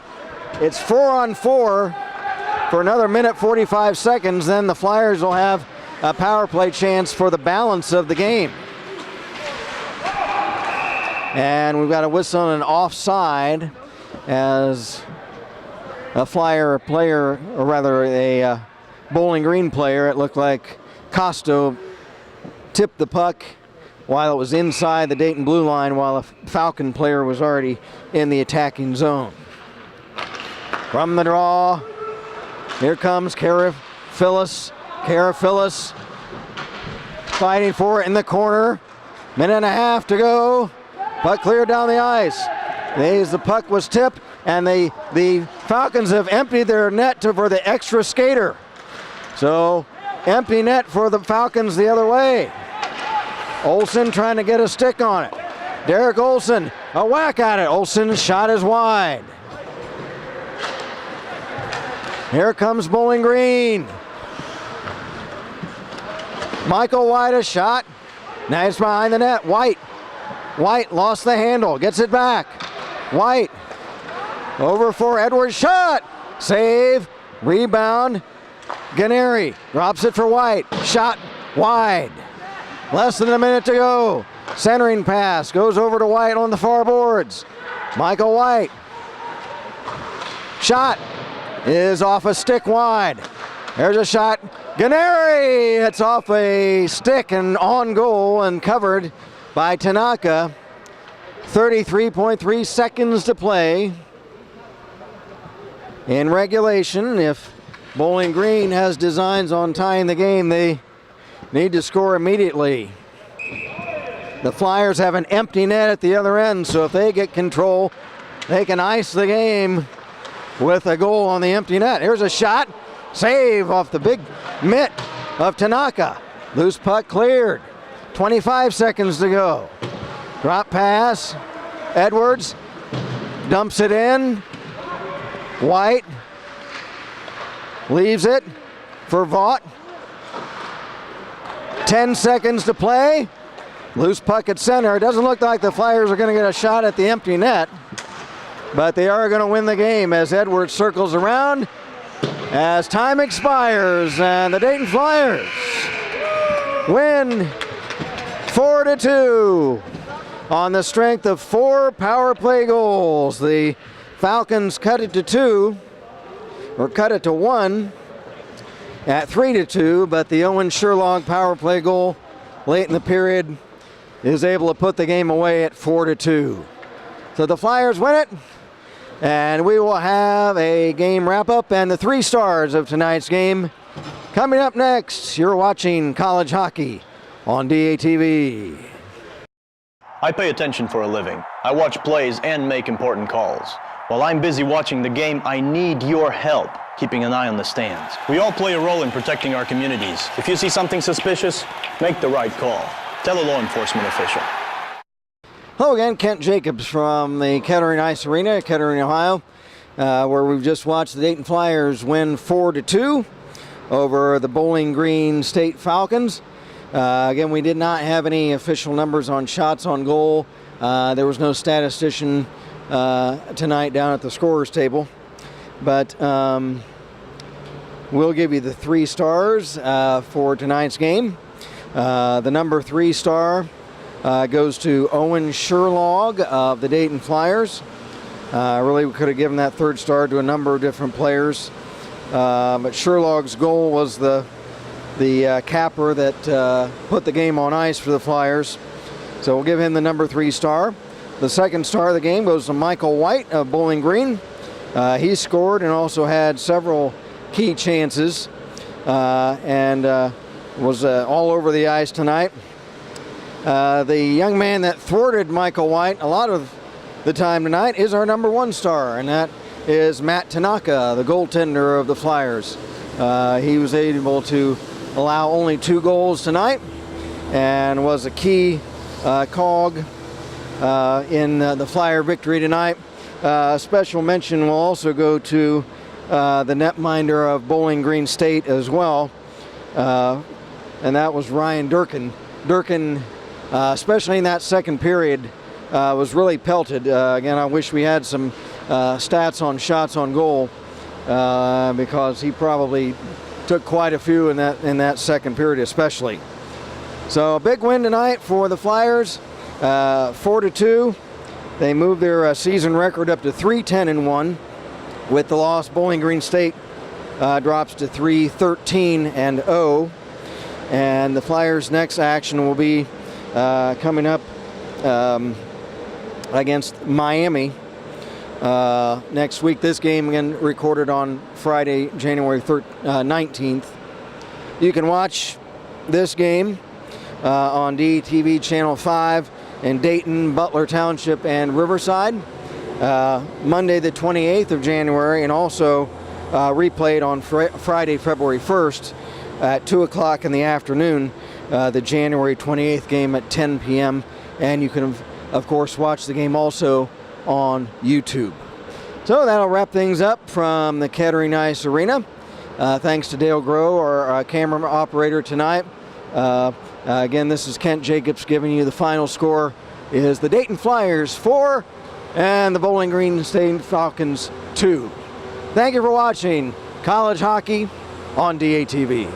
It's 4-on-4 for another minute 45 seconds. Then the Flyers will have a power play chance for the balance of the game. And we've got a whistle and an offside as a Flyer player, or rather a Bowling Green player, it looked like Costo, tipped the puck while it was inside the Dayton blue line, while a Falcon player was already in the attacking zone. From the draw, here comes Kara Phyllis. Fighting for it in the corner. Minute and a half to go. Puck cleared down the ice. The puck was tipped, and the Falcons have emptied their net for the extra skater. So empty net for the Falcons the other way. Olsen trying to get a stick on it. Derek Olsen, a whack at it. Olsen's shot is wide. Here comes Bowling Green. Michael White, a shot. Now it's behind the net. White lost the handle, gets it back. White over for Edwards, shot. Save, rebound. Ganeri drops it for White. Shot wide. Less than a minute to go. Centering pass goes over to White on the far boards. Michael White. Shot. is off a stick wide. There's a shot. Ganeri! It's off a stick and on goal and covered by Tanaka. 33.3 seconds to play in regulation. If Bowling Green has designs on tying the game, they need to score immediately. The Flyers have an empty net at the other end, so if they get control, they can ice the game with a goal on the empty net. Here's a shot. Save off the big mitt of Tanaka. Loose puck cleared. 25 seconds to go. Drop pass. Edwards dumps it in. White leaves it for Vaught. 10 seconds to play. Loose puck at center. It doesn't look like the Flyers are going to get a shot at the empty net, but they are going to win the game as Edwards circles around as time expires, and the Dayton Flyers win 4-2 on the strength of 4 power play goals. The Falcons cut it to 2, or cut it to 1 at 3-2, but the Owen Sherlock power play goal late in the period is able to put the game away at 4-2. So the Flyers win it, and we will have a game wrap-up and the 3 stars of tonight's game. Coming up next, you're watching college hockey on DATV. I pay attention for a living. I watch plays and make important calls. While I'm busy watching the game, I need your help keeping an eye on the stands. We all play a role in protecting our communities. If you see something suspicious, make the right call. Tell a law enforcement official. Hello again, Kent Jacobs from the Kettering Ice Arena, Kettering, Ohio, where we've just watched the Dayton Flyers win 4-2 over the Bowling Green State Falcons. Again, we did not have any official numbers on shots on goal. There was no statistician tonight down at the scorer's table, but we'll give you the 3 stars for tonight's game. The number 3 star goes to Owen Sherlock of the Dayton Flyers. Really, we could have given that 3rd star to a number of different players, but Sherlock's goal was the capper that put the game on ice for the Flyers. So we'll give him the number 3 star. The 2nd star of the game goes to Michael White of Bowling Green. He scored and also had several key chances and was all over the ice tonight. The young man that thwarted Michael White a lot of the time tonight is our number 1 star, and that is Matt Tanaka, the goaltender of the Flyers. He was able to allow only 2 goals tonight and was a key cog in the Flyer victory tonight. Special mention will also go to the netminder of Bowling Green State as well, and that was Ryan Durkin. Durkin, especially in that 2nd period, was really pelted. Again, I wish we had some stats on shots on goal because he probably took quite a few in that 2nd period especially. So a big win tonight for the Flyers, 4-2. They moved their season record up to 3-10-1. With the loss, Bowling Green State drops to 3-13-0. And the Flyers' next action will be coming up against Miami next week. This game again recorded on Friday, January 19th. You can watch this game on DTV Channel 5 in Dayton, Butler Township, and Riverside Monday the 28th of January, and also replayed on Friday, February 1st at 2 o'clock in the afternoon, the January 28th game at 10 p.m. And you can, of course, watch the game also on YouTube. So that'll wrap things up from the Kettering Ice Arena. Thanks to Dale Groh, our camera operator tonight. Again, this is Kent Jacobs giving you the final score is the Dayton Flyers 4 and the Bowling Green State Falcons 2. Thank you for watching College Hockey on DATV.